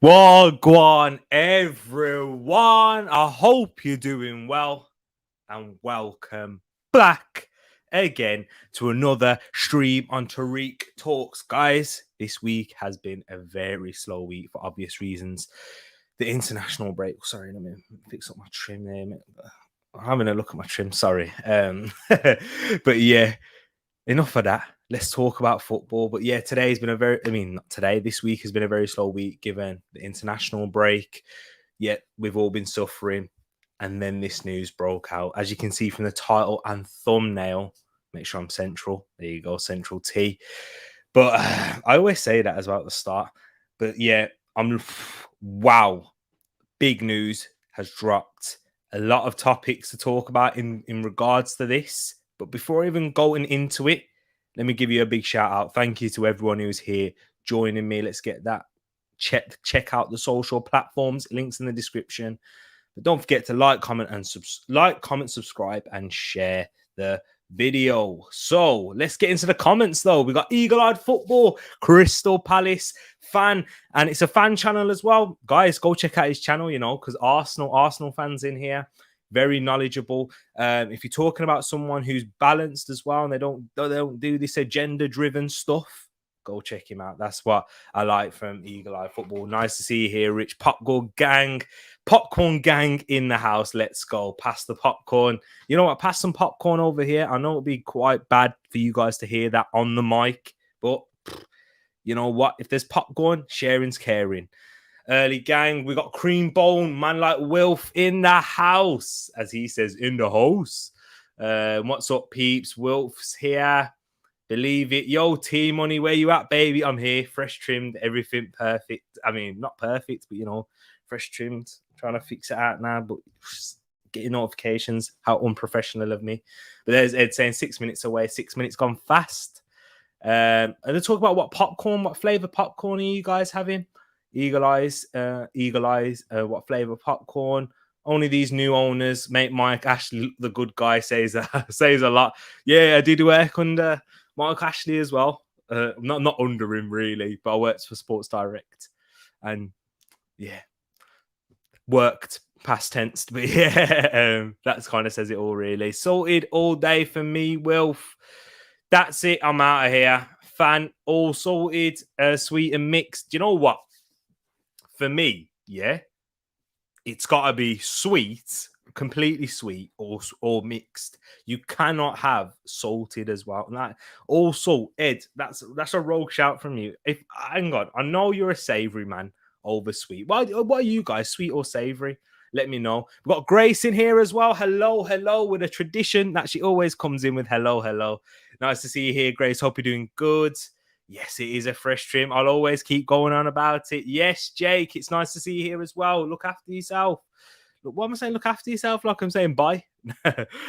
Wagwan, everyone. I hope you're doing well and welcome back again to another stream on Tareak Talks. Guys, this week has been a very slow week for obvious reasons. The international break. Sorry, let me fix up my trim there. I'm having a look at my trim. Sorry. But yeah, enough of that. Let's talk about football. But yeah, today's been not today, this week has been a very slow week given the international break. Yet we've all been suffering. And then this news broke out. As you can see from the title and thumbnail, make sure I'm central. There you go, Central T. But I always say that as well at the start. But yeah, wow. Big news has dropped. A lot of topics to talk about in regards to this. But before even going into it, let me give you a big shout out. Thank you to everyone who's here joining me. Let's get that. Check out the social platforms, links in the description. But don't forget to like, comment, subscribe, and share the video. So let's get into the comments though. We got Eagle Eyed Football, Crystal Palace fan, and it's a fan channel as well. Guys, go check out his channel, because Arsenal fans in here. Very knowledgeable. If you're talking about someone who's balanced as well and they don't do this agenda-driven stuff, go check him out. That's what I like from Eagle Eye Football. Nice to see you here, Rich. Popcorn gang in the house. Let's go. Pass the popcorn. You know what? Pass some popcorn over here. I know it'll be quite bad for you guys to hear that on the mic, but you know what? If there's popcorn, sharing's caring. Early gang, we got Cream Bone, man like Wilf in the house, as he says, in the house. What's up, peeps? Wilf's here. Believe it. Yo, T-Money, where you at, baby? I'm here. Fresh trimmed, everything perfect. I mean, not perfect, but, fresh trimmed. Trying to fix it out now, but getting notifications. How unprofessional of me. But there's Ed saying 6 minutes away. 6 minutes gone fast. And they talk about what flavor popcorn are you guys having? Eagle Eyes, what flavor popcorn? Only these new owners. Mate Mike Ashley, the good guy, says says a lot. Yeah, I did work under Mike Ashley as well. Not under him really, but I worked for Sports Direct, and yeah, worked past tense. But yeah, that's kind of says it all really. Sorted all day for me, Wilf. That's it. I'm out of here. Fan all sorted, sweet and mixed. You know what? For me, yeah, it's got to be sweet, completely sweet, or mixed. You cannot have salted as well. And that also, Ed, that's a rogue shout from you. If hang on, I know you're a savory man over sweet. What are you guys, sweet or savory? Let me know. We've got Grace in here as well. Hello, with a tradition that she always comes in with hello. Nice to see you here, Grace. Hope you're doing good. Yes, it is a fresh trim. I'll always keep going on about it. Yes, Jake, it's nice to see you here as well. Look after yourself. Look, what am I saying? Look after yourself like I'm saying bye.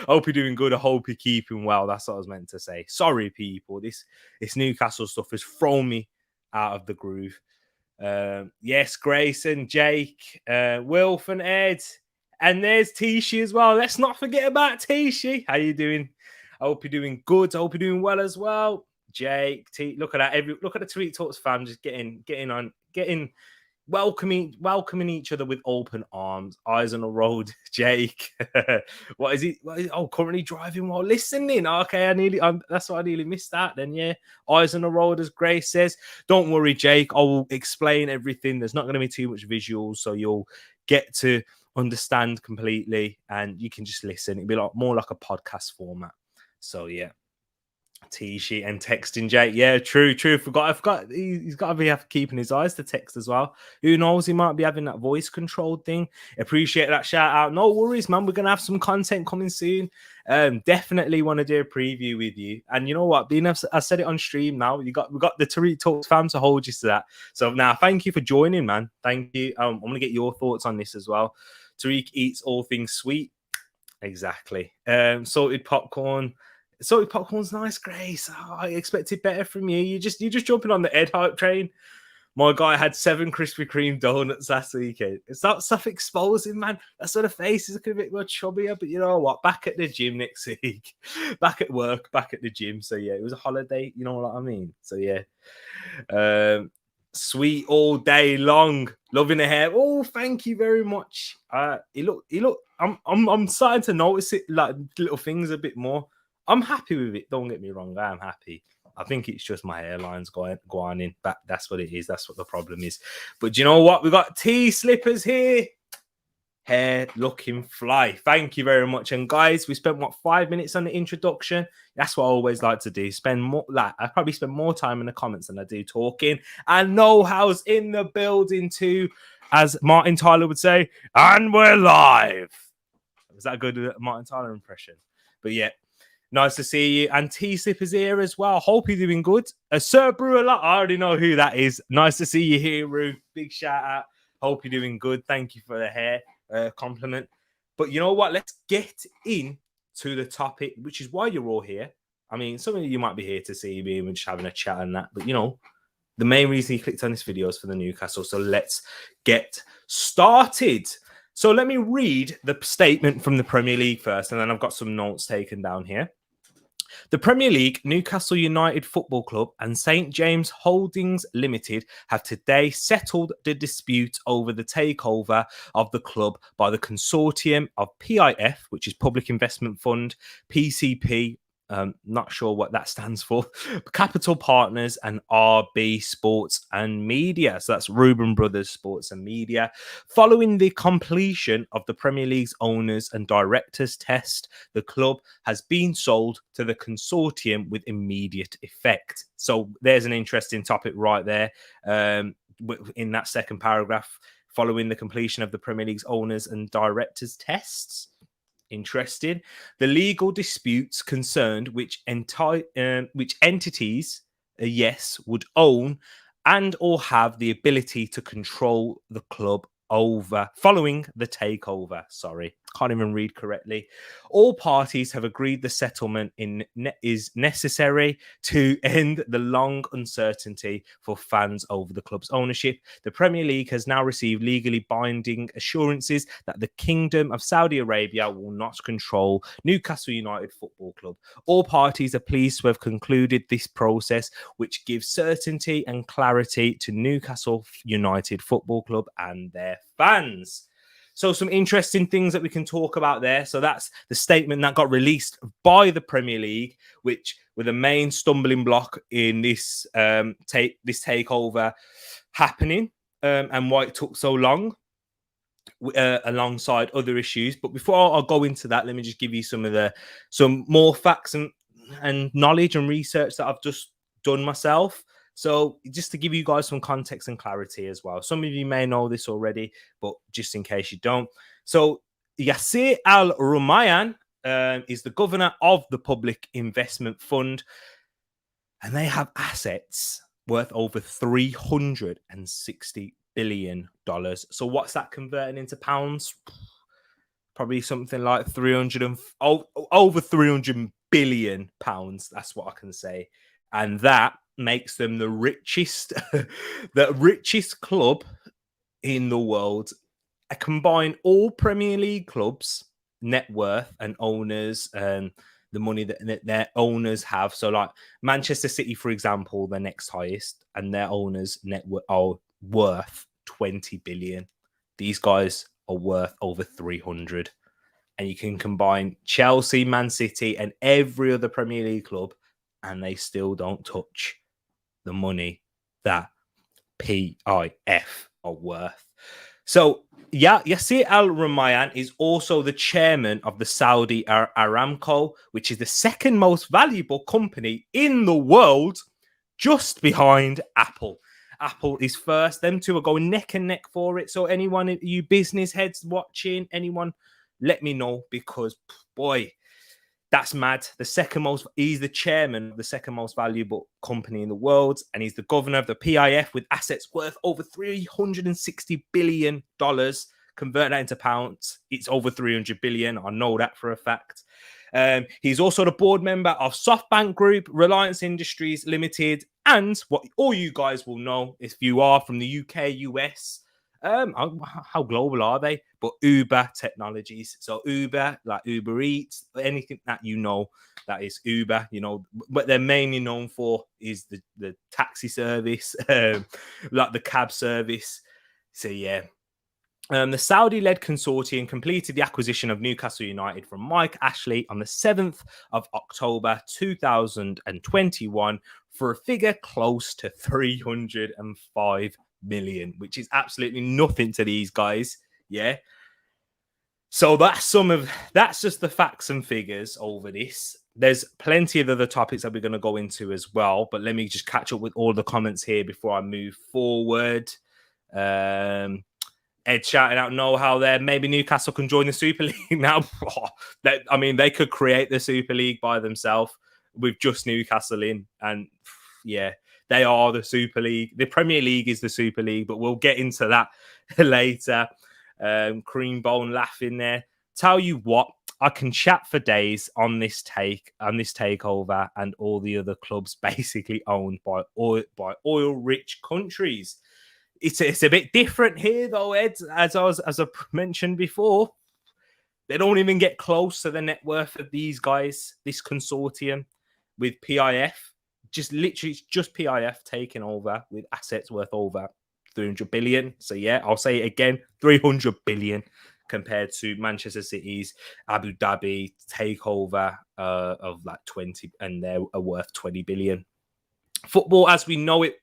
Hope you're doing good. I hope you're keeping well. That's what I was meant to say. Sorry, people. This Newcastle stuff has thrown me out of the groove. Yes, Grace and Jake, Wilf and Ed. And there's Tishi as well. Let's not forget about Tishi. How you doing? I hope you're doing good. I hope you're doing well as well. Jake, look at that. Look at the Tereak Talks fam just welcoming each other with open arms, eyes on the road. Jake, what is he? Oh, currently driving while listening. Okay, that's what I nearly missed that. Then yeah, eyes on the road, as Grace says. Don't worry, Jake. I will explain everything. There's not going to be too much visuals, so you'll get to understand completely, and you can just listen. It'll be more like a podcast format. So yeah. T-sheet and texting Jake. Yeah, true. Forgot. He's got to be keeping his eyes to text as well. Who knows? He might be having that voice controlled thing. Appreciate that shout out. No worries, man. We're gonna have some content coming soon. Definitely want to do a preview with you. And you know what? I said it on stream now. We got the Tereak Talks fam to hold you to that. So now, thank you for joining, man. Thank you. I'm gonna get your thoughts on this as well. Tereak eats all things sweet. Exactly. Salted popcorn. Salted popcorn's nice, Grace. Oh, I expected better from you. You're just jumping on the Ed hype train. My guy had 7 Krispy Kreme donuts last weekend. It's that stuff exposing, man. That's why the face is looking a bit more chubbier. But you know what? Back at the gym next week. Back at work, back at the gym. So yeah, it was a holiday. You know what I mean? So yeah. Sweet all day long. Loving the hair. Oh, thank you very much. I'm starting to notice it, like little things a bit more. I'm happy with it. Don't get me wrong. I am happy. I think it's just my hairline's going in. That's what it is. That's what the problem is. But you know what? We got tea slippers here. Hair looking fly. Thank you very much. And guys, we spent 5 minutes on the introduction. That's what I always like to do. I probably spend more time in the comments than I do talking. And know-how's in the building too, as Martin Tyler would say. And we're live. Was that a good Martin Tyler impression? But yeah, nice to see you. And T-Sip is here as well. Hope you're doing good. Sir Brew a lot. I already know who that is. Nice to see you here, Rue. Big shout out. Hope you're doing good. Thank you for the hair compliment. But you know what? Let's get in to the topic, which is why you're all here. I mean, some of you might be here to see me and just having a chat and that. But you know, the main reason you clicked on this video is for the Newcastle. So let's get started. So let me read the statement from the Premier League first, and then I've got some notes taken down here. The Premier League, Newcastle United Football Club and St James Holdings Limited have today settled the dispute over the takeover of the club by the consortium of PIF, which is Public Investment Fund, PCP, not sure what that stands for, Capital Partners, and RB Sports and Media. So that's Reuben Brothers Sports and Media. Following the completion of the Premier League's owners and directors test, the club has been sold to the consortium with immediate effect. So there's an interesting topic right there in that second paragraph. Following the completion of the Premier League's owners and directors tests. Interested. The legal disputes concerned which entities, would own and or have the ability to control the club following the takeover. Sorry, can't even read correctly. All parties have agreed the settlement is necessary to end the long uncertainty for fans over the club's ownership. The Premier League has now received legally binding assurances that the Kingdom of Saudi Arabia will not control Newcastle United Football Club. All parties are pleased to have concluded this process, which gives certainty and clarity to Newcastle United Football Club and their fans. So some interesting things that we can talk about there. So that's the statement that got released by the Premier League, which were the main stumbling block in this takeover happening and why it took so long alongside other issues. But before I go into that, let me just give you some more facts and knowledge and research that I've just done myself. So just to give you guys some context and clarity as well. Some of you may know this already, but just in case you don't. So Yasser Al Rumayyan is the governor of the Public Investment Fund, and they have assets worth over $360 billion. So what's that converting into pounds? Probably something like over 300 billion pounds. That's what I can say. And that makes them the richest club in the world. I combine all Premier League clubs, net worth and owners, and the money that their owners have. So like Manchester City, for example, the next highest, and their owners net are worth 20 billion. These guys are worth over 300. And you can combine Chelsea, Man City, and every other Premier League club, and they still don't touch the money that PIF are worth. So, Yasser Al Rumayyan is also the chairman of the Saudi Aramco, which is the second most valuable company in the world, just behind Apple. Apple is first. Them two are going neck and neck for it. So anyone, you business heads watching, anyone, let me know, because boy, that's mad. He's the chairman of the second most valuable company in the world, and he's the governor of the PIF with assets worth over $360 billion. Convert that into pounds, it's over 300 billion. I know that for a fact. He's also the board member of SoftBank Group, Reliance Industries Limited, and what all you guys will know if you are from the UK, US, How global are they? But Uber Technologies. So Uber, like Uber Eats, anything that that is Uber, what they're mainly known for is the taxi service, like the cab service. So yeah. The Saudi-led consortium completed the acquisition of Newcastle United from Mike Ashley on the 7th of October 2021 for a figure close to 305 million, which is absolutely nothing to these guys. Yeah. So that's just the facts and figures over this. There's plenty of other topics that we're going to go into as well, but let me just catch up with all the comments here before I move forward. Ed shouting out know-how there. Maybe Newcastle can join the Super League now. They could create the Super League by themselves with just Newcastle in. And yeah, they are the Super League. The Premier League is the Super League, but we'll get into that later. Creambone laughing there. Tell you what, I can chat for days on this takeover and all the other clubs basically owned by oil-rich countries. It's a bit different here, though, Ed. As I mentioned before, they don't even get close to the net worth of these guys. This consortium with PIF, just PIF taking over with assets worth over 300 billion. So yeah, I'll say it again, 300 billion compared to Manchester City's Abu Dhabi takeover of like 20, and they're worth 20 billion. Football, as we know it,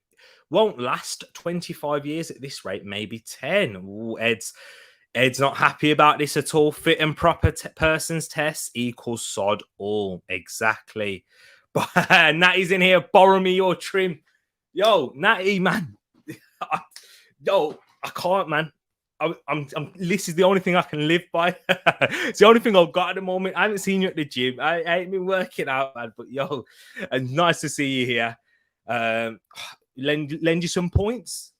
won't last 25 years at this rate, maybe 10. Ooh, Ed's not happy about this at all. Fit and proper person's test equals sod all. Exactly. But Natty's in here. Borrow me your trim. Yo, Natty, man. Yo, I can't, man. This is the only thing I can live by. It's the only thing I've got at the moment. I haven't seen you at the gym. I ain't been working out, man. But yo, nice to see you here. Lend you some points.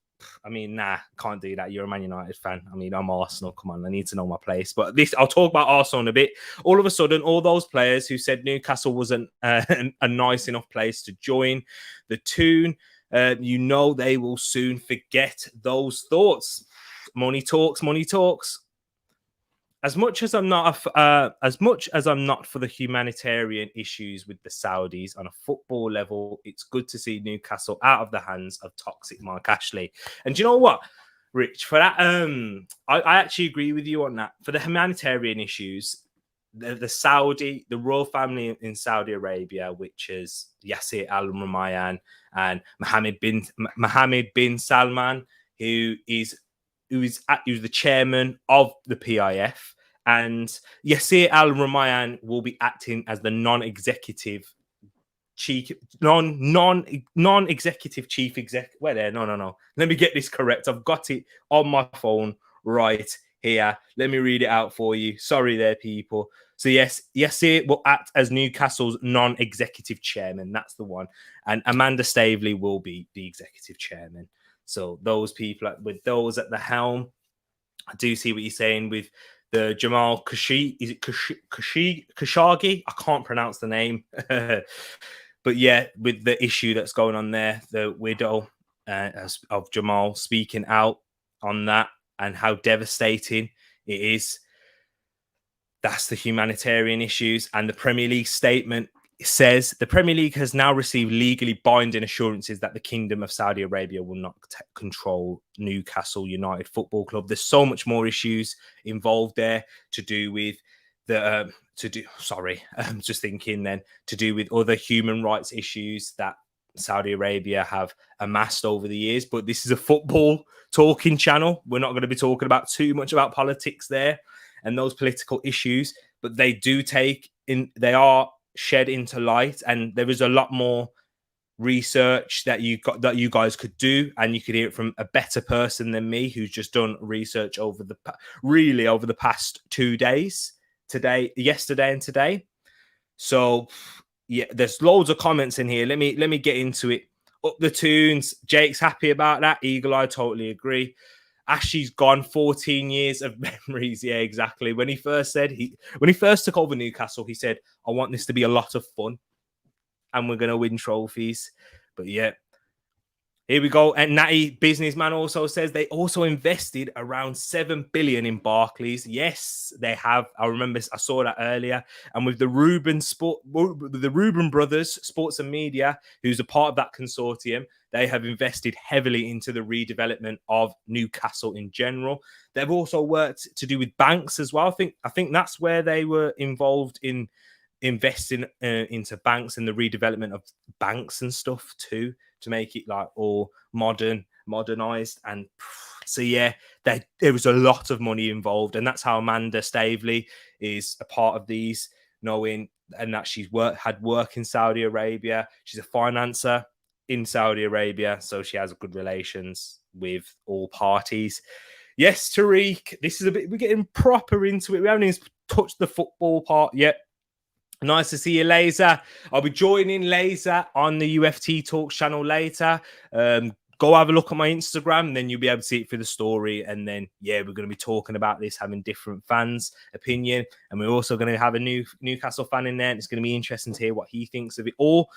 I mean, nah, can't do that. You're a Man United fan. I mean, I'm Arsenal. Come on, I need to know my place. But I'll talk about Arsenal in a bit. All of a sudden, all those players who said Newcastle wasn't a nice enough place to join the tune, they will soon forget those thoughts. Money talks, money talks. As much as I'm not for the humanitarian issues with the Saudis on a football level, it's good to see Newcastle out of the hands of toxic Mike Ashley. And do you know what, Rich? For that, I actually agree with you on that. For the humanitarian issues, the royal family in Saudi Arabia, which is Yasser Al Rumayyan and Mohammed bin Salman, who is the chairman of the PIF. And Yasser Al Rumayyan will be acting as the non-executive chief exec. Wait there, no. Let me get this correct. I've got it on my phone right here. Let me read it out for you. Sorry there, people. So yes, Yasser will act as Newcastle's non-executive chairman. That's the one. And Amanda Staveley will be the executive chairman. So those people, with those at the helm, I do see what you're saying with the Jamal Khashoggi. Is it Khashoggi? I can't pronounce the name. But yeah, with the issue that's going on there, the widow of Jamal speaking out on that and how devastating it is. That's the humanitarian issues. And the Premier League statement says the Premier League has now received legally binding assurances that the Kingdom of Saudi Arabia will not control Newcastle United Football Club. There's so much more issues involved there to do with the to do with other human rights issues that Saudi Arabia have amassed over the years. But this is a football talking channel. We're not going to be talking about too much about politics there and those political issues, but they are shed into light, and there is a lot more research that you guys could do, and you could hear it from a better person than me, who's just done research over the past 2 days, yesterday and today. So yeah, there's loads of comments in here. Let me get into it. Up the tunes. Jake's happy about that. Eagle Eye, totally agree. Ashley's gone 14 years of memories. Yeah, exactly. When he first took over Newcastle, he said, I want this to be a lot of fun and we're going to win trophies. But yeah, Here we go. And Natty Businessman also says they also invested around 7 billion in Barclays. Yes, they have. I remember I saw that earlier. And with the Reuben brothers, Sports and Media, who's a part of that consortium, they have invested heavily into the redevelopment of Newcastle in general. They've also worked to do with banks as well. I think that's where they were involved in investing into banks and the redevelopment of banks and stuff too, to make it like all modernized. And so yeah, there was a lot of money involved, and that's how Amanda Staveley is a part of these, knowing and that she's had work in Saudi Arabia. She's a financer in Saudi Arabia, so she has good relations with all parties. Yes, Tareak, this is we're getting proper into it. We haven't even touched the football part yet. Nice to see you, Laser. I'll be joining Laser on the UFT Talks channel later. Go have a look at my Instagram, and then you'll be able to see it through the story. And then, yeah, we're going to be talking about this, having different fans' opinion. And we're also going to have a new Newcastle fan in there. And it's going to be interesting to hear what he thinks of it all.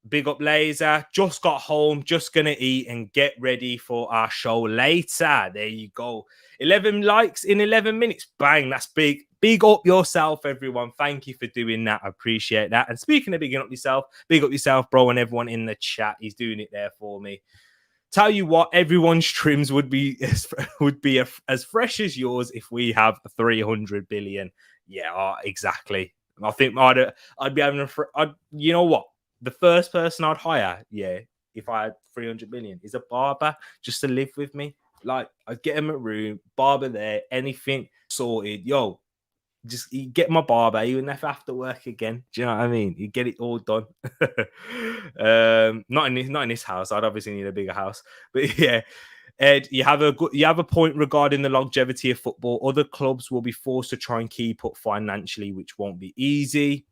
Big up, Laser. Just got home, just going to eat and get ready for our show later. There you go. 11 likes in 11 minutes. Bang, that's big. Big up yourself, everyone. Thank you for doing that. I appreciate that. And speaking of bigging up yourself, bro, and everyone in the chat. He's doing it there for me. Tell you what, everyone's trims would be as fresh as yours if we have 300 billion. Yeah, exactly. I think I'd be having you know what? The first person I'd hire, yeah, if I had 300 billion, is a barber just to live with me. Like, I'd get him a room, barber there, anything sorted. Yo, just get my barber. You wouldn't have to work again. Do you know what I mean? You get it all done. Not in this house. I'd obviously need a bigger house. But yeah, Ed, you have a point regarding the longevity of football. Other clubs will be forced to try and keep up financially, which won't be easy.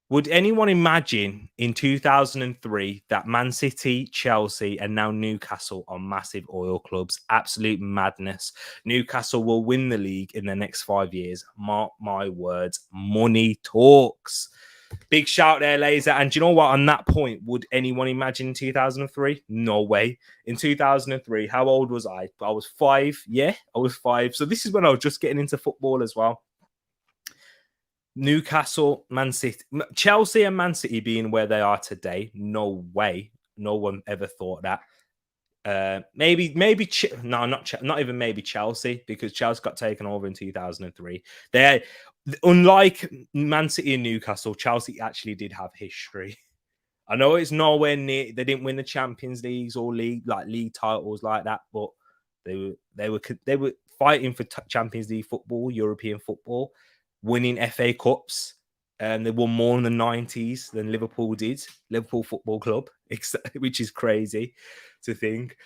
Would anyone imagine in 2003 that Man City, Chelsea, and now Newcastle are massive oil clubs? Absolute madness. Newcastle will win the league in the next 5 years. Mark my words. Money talks. Big shout there, Laser. And do you know what? On that point, would anyone imagine in 2003? No way. In 2003, how old was I? I was 5. Yeah, I was 5. So this is when I was just getting into football as well. Newcastle, Man City, Chelsea and Man City being where they are today, no way. No one ever thought that. Maybe, not even maybe Chelsea, because Chelsea got taken over in 2003. They're unlike Man City and Newcastle. Chelsea actually did have history. I know it's nowhere near. They didn't win the Champions Leagues or league titles like that, but they were fighting for Champions League football, European football, winning FA Cups. They won more in the 90s than Liverpool did. Liverpool Football Club, which is crazy to think.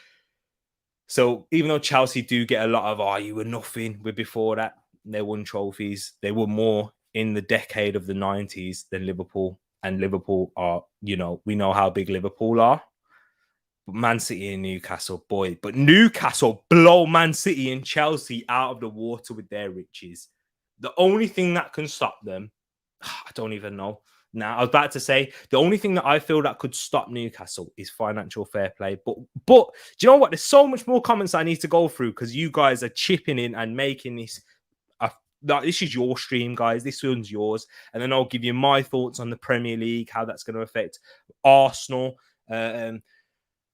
So even though Chelsea do get a lot of, you were nothing with before that, they won trophies. They were more in the decade of the 90s than Liverpool. And Liverpool are, we know how big Liverpool are. But Man City and Newcastle, boy. But Newcastle blow Man City and Chelsea out of the water with their riches. The only thing that can stop them, I don't even know. Now, I was about to say, the only thing that I feel that could stop Newcastle is financial fair play. But do you know what? There's so much more comments I need to go through because you guys are chipping in and making this. This is your stream, guys. This one's yours. And then I'll give you my thoughts on the Premier League, how that's going to affect Arsenal,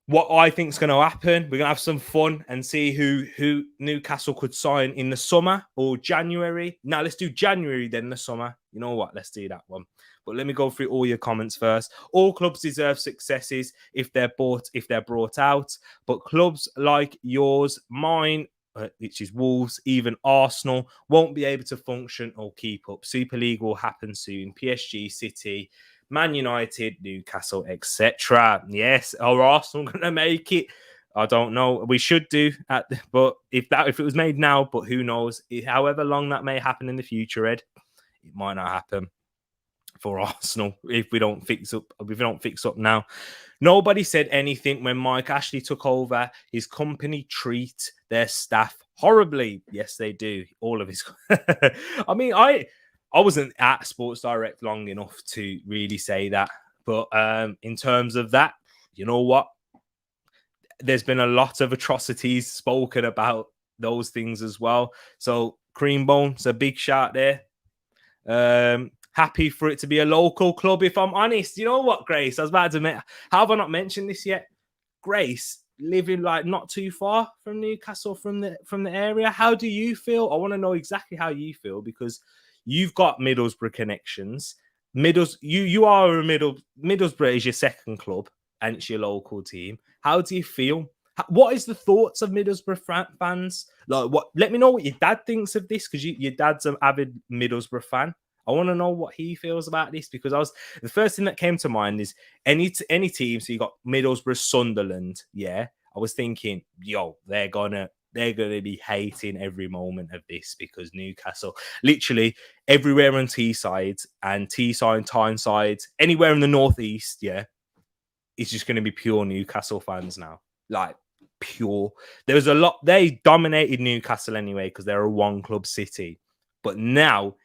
what I think is going to happen. We're going to have some fun and see who Newcastle could sign in the summer or January. Now, let's do January, then the summer. You know what? Let's do that one. But let me go through all your comments first. All clubs deserve successes if they're brought out. But clubs like yours, mine, which is Wolves, even Arsenal, won't be able to function or keep up. Super League will happen soon. PSG, City, Man United, Newcastle, etc. Yes, are Arsenal going to make it? I don't know. We should do, but if it was made now, but who knows? However long that may happen in the future, Ed, it might not happen for Arsenal if we don't fix up now. Nobody said anything when Mike Ashley took over. His company treat their staff horribly. Yes, they do. All of his. I mean, I wasn't at Sports Direct long enough to really say that. But in terms of that, you know what? There's been a lot of atrocities spoken about those things as well. So Creambone's a big shout there. Happy for it to be a local club, if I'm honest. You know what, Grace? I was about to admit, how have I not mentioned this yet? Grace, living like not too far from Newcastle, from the area. How do you feel? I want to know exactly how you feel, because you've got Middlesbrough connections. You are a Middlesbrough is your second club, and it's your local team. How do you feel? What is the thoughts of Middlesbrough fans? Like, what? Let me know what your dad thinks of this, because your dad's an avid Middlesbrough fan. I want to know what he feels about this, because the first thing that came to mind is any team. So you got Middlesbrough, Sunderland. Yeah, I was thinking, yo, they're gonna be hating every moment of this, because Newcastle, literally everywhere on Teesside and Tyneside, anywhere in the northeast, yeah, it's just going to be pure Newcastle fans now. Like, pure. There was a lot. They dominated Newcastle anyway, because they're a one club city. But now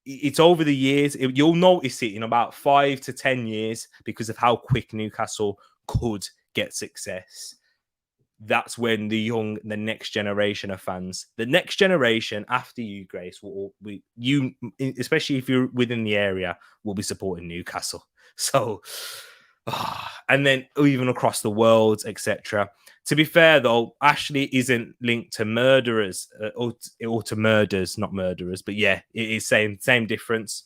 it's over the years. You'll notice it in about 5 to 10 years, because of how quick Newcastle could get success. That's when the next generation of fans, the next generation after you, Grace, you, especially if you're within the area, will be supporting Newcastle. So, and then even across the world, etc. To be fair, though, Ashley isn't linked to murderers or to murders, not murderers. But yeah, it is same difference.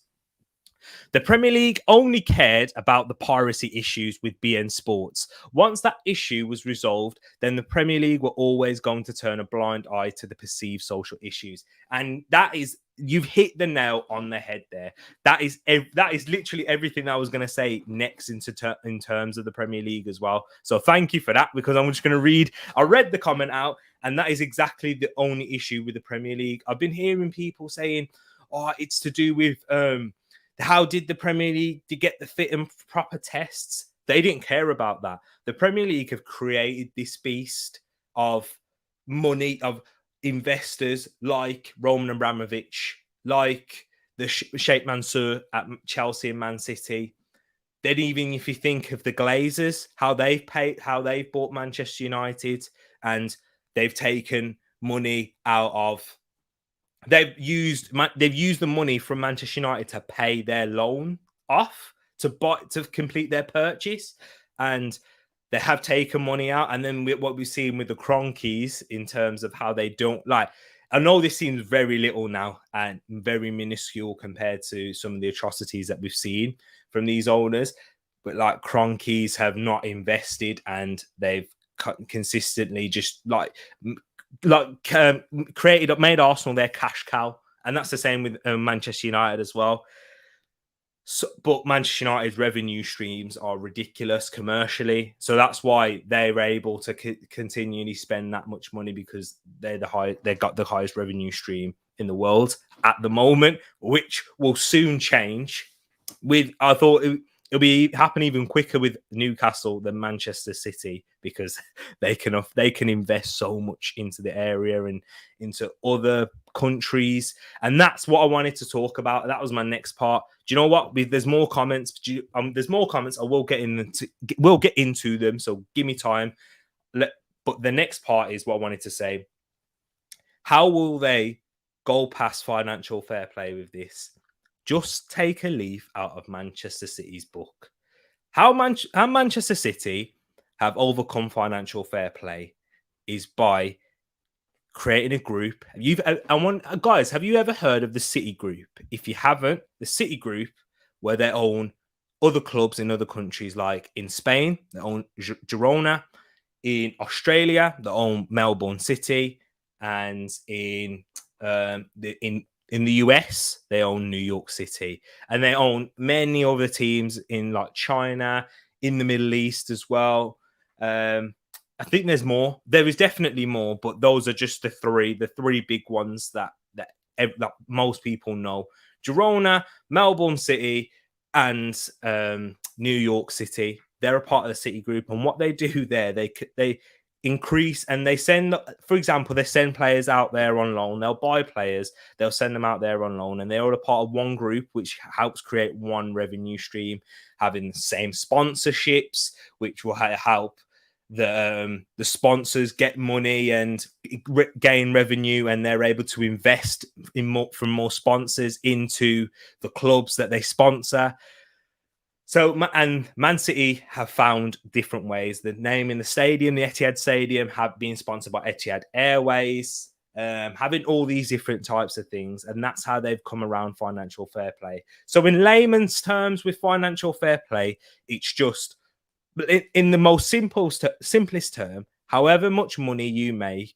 The Premier League only cared about the piracy issues with BN Sports. Once that issue was resolved, then the Premier League were always going to turn a blind eye to the perceived social issues. And you've hit the nail on the head there. That is literally everything I was going to say next in terms of the Premier League as well. So thank you for that, because I'm just going to read. I read the comment out, and that is exactly the only issue with the Premier League. I've been hearing people saying, "Oh, it's to do with how did the Premier League get the fit and proper tests?" They didn't care about that. The Premier League have created this beast of money, of investors like Roman Abramovich, like the Sheikh Mansour at Chelsea and Man City. Then even if you think of the Glazers, how they've bought Manchester United, and they've taken money out of. They've used the money from Manchester United to pay their loan off, to complete their purchase, and they have taken money out. And then what we've seen with the Cronkies in terms of how they don't like. I know this seems very little now and very minuscule compared to some of the atrocities that we've seen from these owners, but like Cronkies have not invested, and they've consistently just made Arsenal their cash cow, and that's the same with Manchester United as well. So, but Manchester United's revenue streams are ridiculous commercially, so that's why they're able to continually spend that much money, because they've got the highest revenue stream in the world at the moment, which will soon change. I thought it'll be happen even quicker with Newcastle than Manchester City, because they can invest so much into the area and into other countries. And that's what I wanted to talk about. That was my next part. Do you know what? There's more comments. There's more comments. We'll get into them. So give me time. But the next part is what I wanted to say. How will they go past financial fair play with this? Just take a leaf out of Manchester City's book. How Manchester City have overcome financial fair play is by creating a group. Guys, have you ever heard of the City Group? If you haven't, the City Group, where they own other clubs in other countries, like in Spain, they own Girona. In Australia, they own Melbourne City, and in the US, they own New York City, and they own many other teams in like China, in the Middle East as well. I think there's more. There is definitely more, but those are just the three big ones that most people know: Girona, Melbourne City, and New York City. They're a part of the City Group, and what they do there, increase, and they send, for example, they send players out there on loan. They'll buy players, they'll send them out there on loan, and they're all a part of one group, which helps create one revenue stream, having the same sponsorships, which will help the sponsors get money and gain revenue, and they're able to invest in more from more sponsors into the clubs that they sponsor. So, and Man City have found different ways. The name in the stadium, the Etihad Stadium, have been sponsored by Etihad Airways, having all these different types of things. And that's how they've come around financial fair play. So in layman's terms with financial fair play, it's just, in the most simplest term, however much money you make,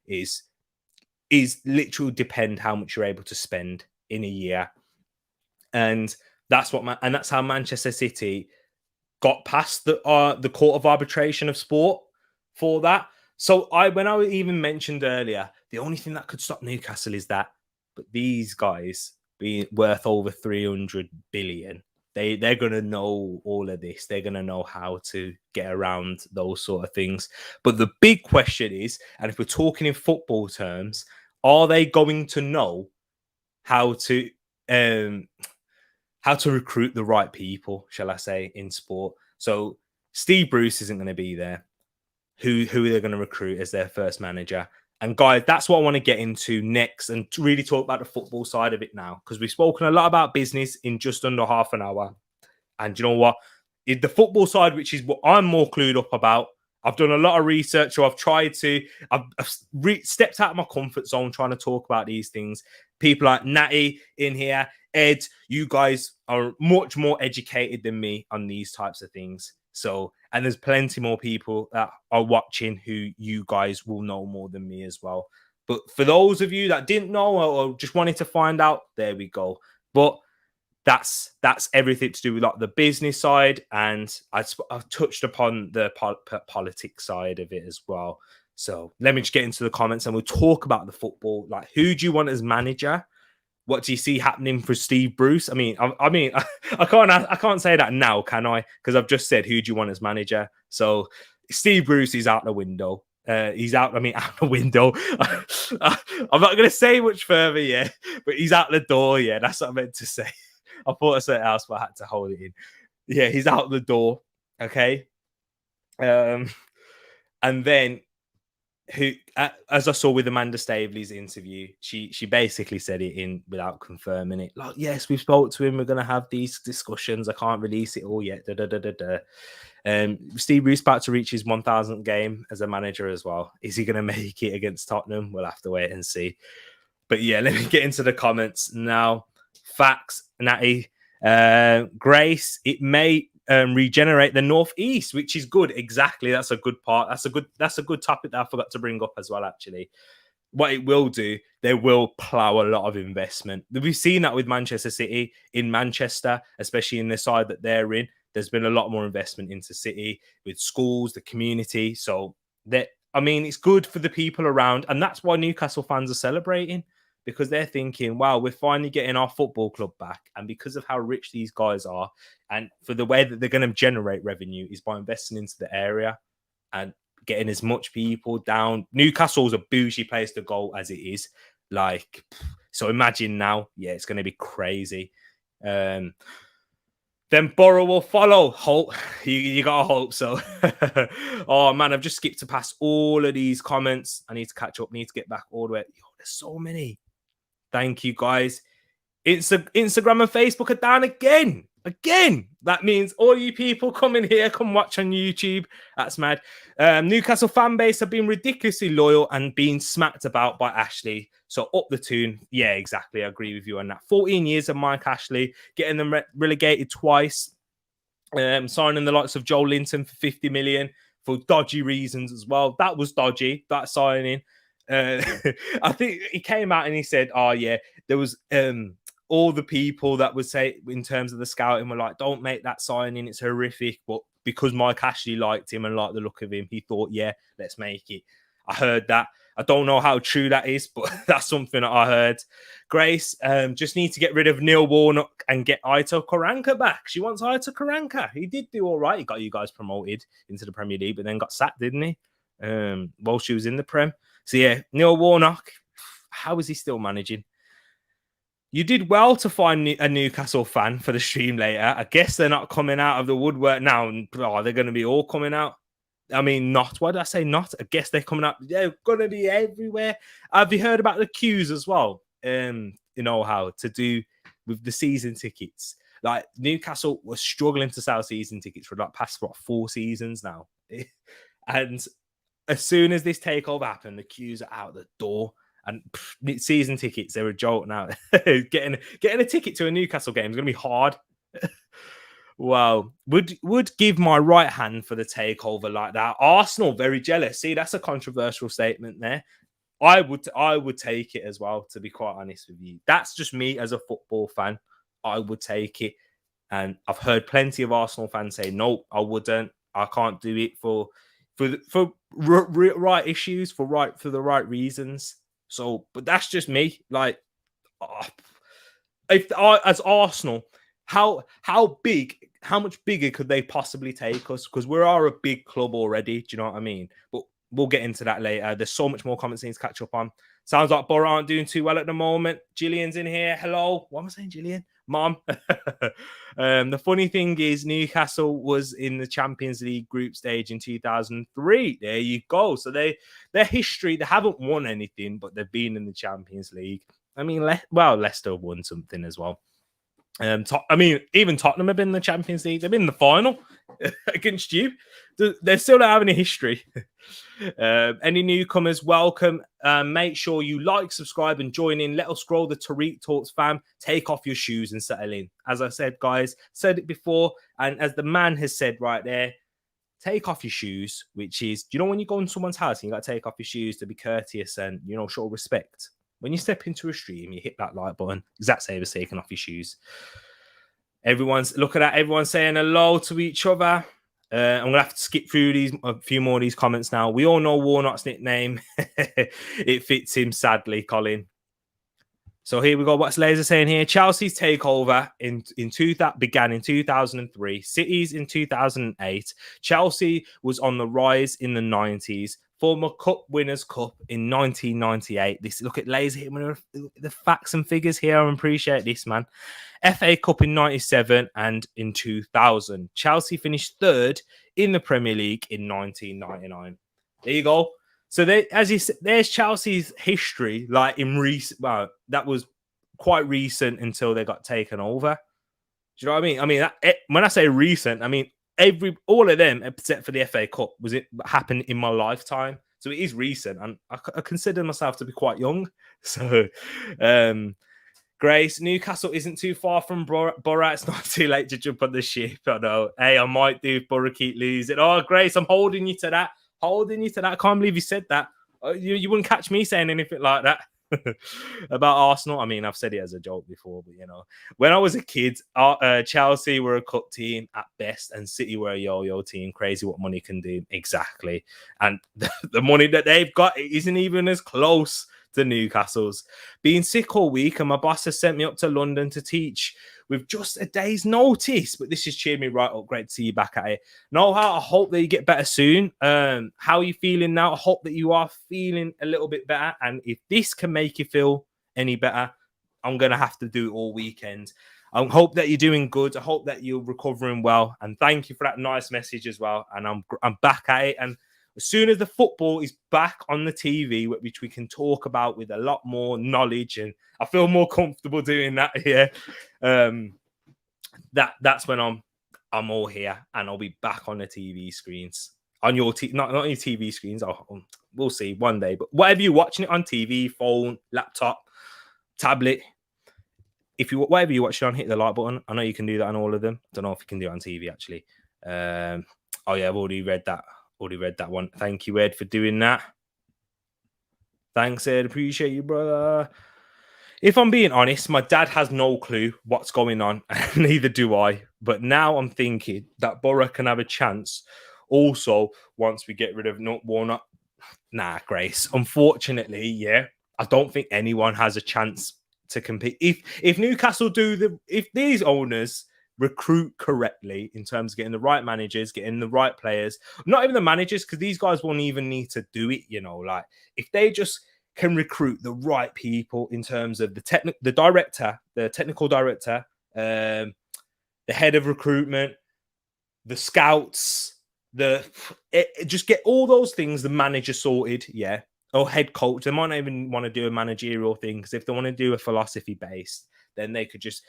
is literally depend how much you're able to spend in a year. And that's that's how Manchester City got past the Court of Arbitration of Sport for that. So when I even mentioned earlier, the only thing that could stop Newcastle is that, but these guys being worth over 300 billion, they're gonna know all of this. They're gonna know how to get around those sort of things. But the big question is, and if we're talking in football terms, are they going to know how to recruit the right people, shall I say, in sport? So Steve Bruce isn't going to be there. Who are they going to recruit as their first manager? And guys, that's what I want to get into next and to really talk about the football side of it now, because we've spoken a lot about business in just under half an hour. And you know what? The football side, which is what I'm more clued up about, I've done a lot of research, so I've stepped out of my comfort zone trying to talk about these things. People like Natty in here, Ed, you guys are much more educated than me on these types of things. So, and there's plenty more people that are watching who you guys will know more than me as well. But for those of you that didn't know or just wanted to find out, there we go. But that's everything to do with like the business side, and I've touched upon the politics side of it as well. So let me just get into the comments and we'll talk about the football. Like, who do you want as manager? What do you see happening for Steve Bruce? I can't say that now, can I? Because I've just said, who do you want as manager? So Steve Bruce is out the window. He's out the window. I'm not going to say much further yet, but he's out the door. Yeah, that's what I meant to say. I thought I said else, but I had to hold it in. Yeah, he's out the door. Okay. And then as I saw with Amanda Staveley's interview, she basically said it in without confirming it. Like, yes, we spoke to him. We're going to have these discussions. I can't release it all yet. Steve Bruce about to reach his 1,000th game as a manager as well. Is he going to make it against Tottenham? We'll have to wait and see. But yeah, let me get into the comments now. Facts, Natty. Grace, it may regenerate the northeast, which is good. Exactly, that's a good part. That's a good topic that I forgot to bring up as well. Actually, what it will do, they will plow a lot of investment. We've seen that with Manchester City in Manchester, especially in the side that they're in. There's been a lot more investment into City with schools, the community. So that, it's good for the people around, and that's why Newcastle fans are celebrating. Because they're thinking, wow, we're finally getting our football club back. And because of how rich these guys are, and for the way that they're going to generate revenue is by investing into the area and getting as much people down. Newcastle's a bougie place to go as it is. Like, so imagine now, it's going to be crazy. Then Borough will follow. Hope you got to hope so. Oh man, I've just skipped past all of these comments. I need to catch up. Need to get back all the way. There's so many. Thank you, guys. Instagram and Facebook are down again. That means all you people come in here, come watch on YouTube. That's mad. Newcastle fan base have been ridiculously loyal and being smacked about by Ashley. So up the tune. Yeah, exactly. I agree with you on that. 14 years of Mike Ashley, getting them relegated twice. Signing the likes of Joe Linton for 50 million for dodgy reasons as well. That was dodgy, that signing. I think he came out and he said, oh yeah, there was all the people that would say in terms of the scouting were like, don't make that signing, it's horrific. But because Mike Ashley liked him and liked the look of him, he thought, yeah, let's make it. I heard that. I don't know how true that is, but that's something that I heard. Grace, just need to get rid of Neil Warnock and get Aito Karanka back. She wants Aito Karanka. He did do all right. He got you guys promoted into the Premier League, but then got sacked, didn't he? while she was in the Prem. So yeah, Neil Warnock, how is he still managing? You did well to find a Newcastle fan for the stream later. I guess they're not coming out of the woodwork now. They're going to be all coming out. I mean, not. Why did I say not? I guess they're coming up. They're going to be everywhere. Have you heard about the queues as well? You know how to do with the season tickets. Like Newcastle was struggling to sell season tickets for like past 4 seasons now. And as soon as this takeover happened, the queues are out the door. And season tickets, they're a joke now. getting a ticket to a Newcastle game is going to be hard. Wow. Would give my right hand for the takeover like that. Arsenal, very jealous. See, that's a controversial statement there. I would take it as well, to be quite honest with you. That's just me as a football fan. I would take it. And I've heard plenty of Arsenal fans say, no, I wouldn't. I can't do it for right issues, for the right reasons. So, but that's just me. Like, if as Arsenal, how much bigger could they possibly take us? Because we are a big club already. Do you know what I mean? But we'll get into that later. There's so much more comments to catch up on. Sounds like Borough aren't doing too well at the moment. Gillian's in here. Hello. What am I saying, Gillian? Mom. The funny thing is, Newcastle was in the Champions League group stage in 2003. There you go. So their history, they haven't won anything, but they've been in the Champions League. I mean, Leicester won something as well. I mean, even Tottenham have been in the Champions League. They've been in the final against you. They still don't have any history. Any newcomers, welcome. Make sure you like, subscribe, and join in. Let us grow the Tereak Talks fam. Take off your shoes and settle in. As I said, guys, said it before, and as the man has said right there, take off your shoes, which is, do you know when you go in someone's house and you got to take off your shoes to be courteous and, you know, show respect? When you step into a stream, you hit that like button. Exact same as taking off your shoes. Look at that. Everyone's saying hello to each other. I'm going to have to skip through a few more of these comments now. We all know Warnock's nickname. It fits him, sadly, Colin. So here we go. What's Laser saying here? Chelsea's takeover began in 2003. City's in 2008. Chelsea was on the rise in the 90s. Former Cup Winners' Cup in 1998. Look at Laser hitting the facts and figures here. I appreciate this, man. FA Cup in 97 and in 2000. Chelsea finished third in the Premier League in 1999. There you go. So as you said, there's Chelsea's history. Like in recent, well, that was quite recent until they got taken over. Do you know what I mean? I mean, when I say recent, I mean all of them except for the FA Cup happened in my lifetime. So it is recent, and I consider myself to be quite young. So, Grace, Newcastle isn't too far from Borough. It's not too late to jump on the ship. I know. Hey, I might do if Borough keep losing. Oh, Grace, I'm holding you to that. I can't believe you said that. You wouldn't catch me saying anything like that about Arsenal. I mean, I've said it as a joke before, but you know, when I was a kid, Chelsea were a cup team at best, and City were a yo-yo team. Crazy what money can do. Exactly, and the money that they've got isn't even as close to Newcastle's. Being sick all week, and my boss has sent me up to London to teach with just a day's notice. But this has cheered me right up. Great to see you back at it. Noha, I hope that you get better soon. How are you feeling now? I hope that you are feeling a little bit better. And if this can make you feel any better, I'm going to have to do it all weekend. I hope that you're doing good. I hope that you're recovering well. And thank you for that nice message as well. And I'm back at it. And as soon as the football is back on the TV, which we can talk about with a lot more knowledge, and I feel more comfortable doing that here, that's when I'm all here, and I'll be back on the TV screens, on your not on your TV screens. We'll see one day, but whatever you're watching it on, TV, phone, laptop, tablet, whatever you're watching on, hit the like button. I know you can do that on all of them. Don't know if you can do it on TV actually. Oh yeah, I've already read that. One. Thank you, Ed, for doing that. Thanks, Ed. Appreciate you, brother. If I'm being honest, my dad has no clue what's going on, and neither do I. But now I'm thinking that Borough can have a chance. Also, once we get rid of Warnock. Nah, Grace. Unfortunately, yeah, I don't think anyone has a chance to compete. If Newcastle if these owners recruit correctly in terms of getting the right managers, getting the right players, not even the managers, because these guys won't even need to do it, you know, like if they just can recruit the right people in terms of the technical director, the head of recruitment, the scouts, just get all those things, the manager sorted, yeah, or head coach. They might not even want to do a managerial thing, because if they want to do a philosophy based, then they could just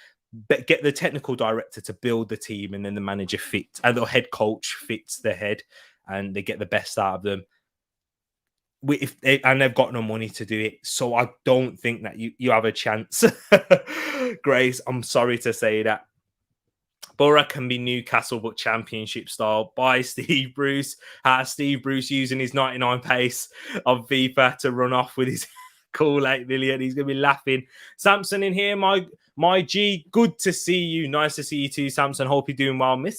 get the technical director to build the team, and then the manager fits, and the head coach fits the head, and they get the best out of them. And they've got no money to do it, so I don't think that you have a chance. Grace, I'm sorry to say that. Borough can be Newcastle, but championship style by Steve Bruce. Steve Bruce using his 99 pace of FIFA to run off with his cool 8 million. He's going to be laughing. Samson in here, my G. Good to see you. Nice to see you too, Samson. Hope you're doing well. I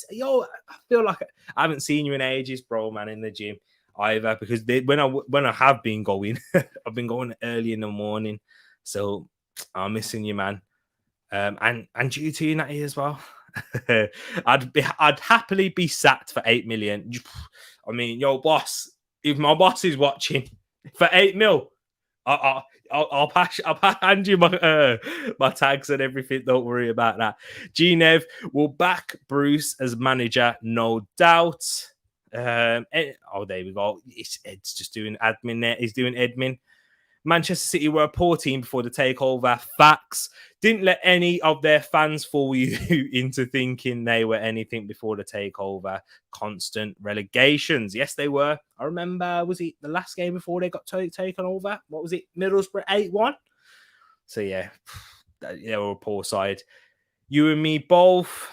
feel like I haven't seen you in ages, bro, man, in the gym either. Because when I have been going, I've been going early in the morning. So I'm missing you, man. And you too, Natty, as well. I'd happily be sacked for 8 million. I mean, yo, boss, if my boss is watching for 8 mil, I'll hand you my tags and everything. Don't worry about that. Gnev will back Bruce as manager, no doubt. There we go. Ed's just doing admin there. He's doing admin. Manchester City were a poor team before the takeover. Facts. Didn't let any of their fans fool you into thinking they were anything before the takeover. Constant relegations. Yes, they were. I remember, was it the last game before they got taken over? What was it? Middlesbrough 8-1? So, yeah, they were a poor side. You and me both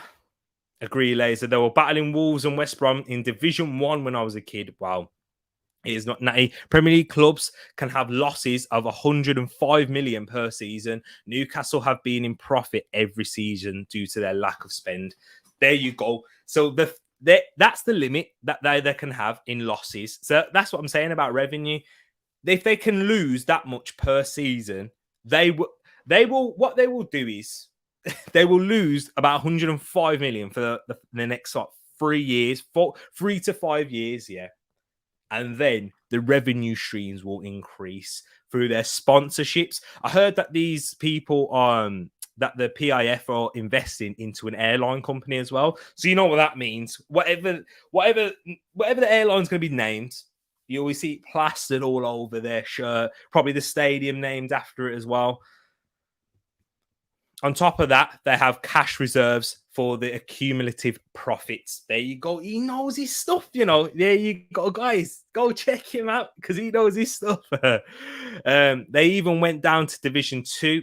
agree, Laser. They were battling Wolves and West Brom in Division 1 when I was a kid. Wow. It is not natty. Premier League clubs can have losses of 105 million per season. Newcastle have been in profit every season due to their lack of spend. There you go. So that's the limit that they can have in losses. So that's what I'm saying about revenue. If they can lose that much per season, they will. What they will do is they will lose about 105 million for the next 3 years, 3 to 5 years. Yeah. And then the revenue streams will increase through their sponsorships. I heard that these people, that the PIF are investing into an airline company as well. So you know what that means. Whatever the airline's going to be named, you always see it plastered all over their shirt. Probably the stadium named after it as well. On top of that, they have cash reserves for the accumulative profits. There you go. He knows his stuff, you know. There you go, guys. Go check him out because he knows his stuff. They even went down to Division 2.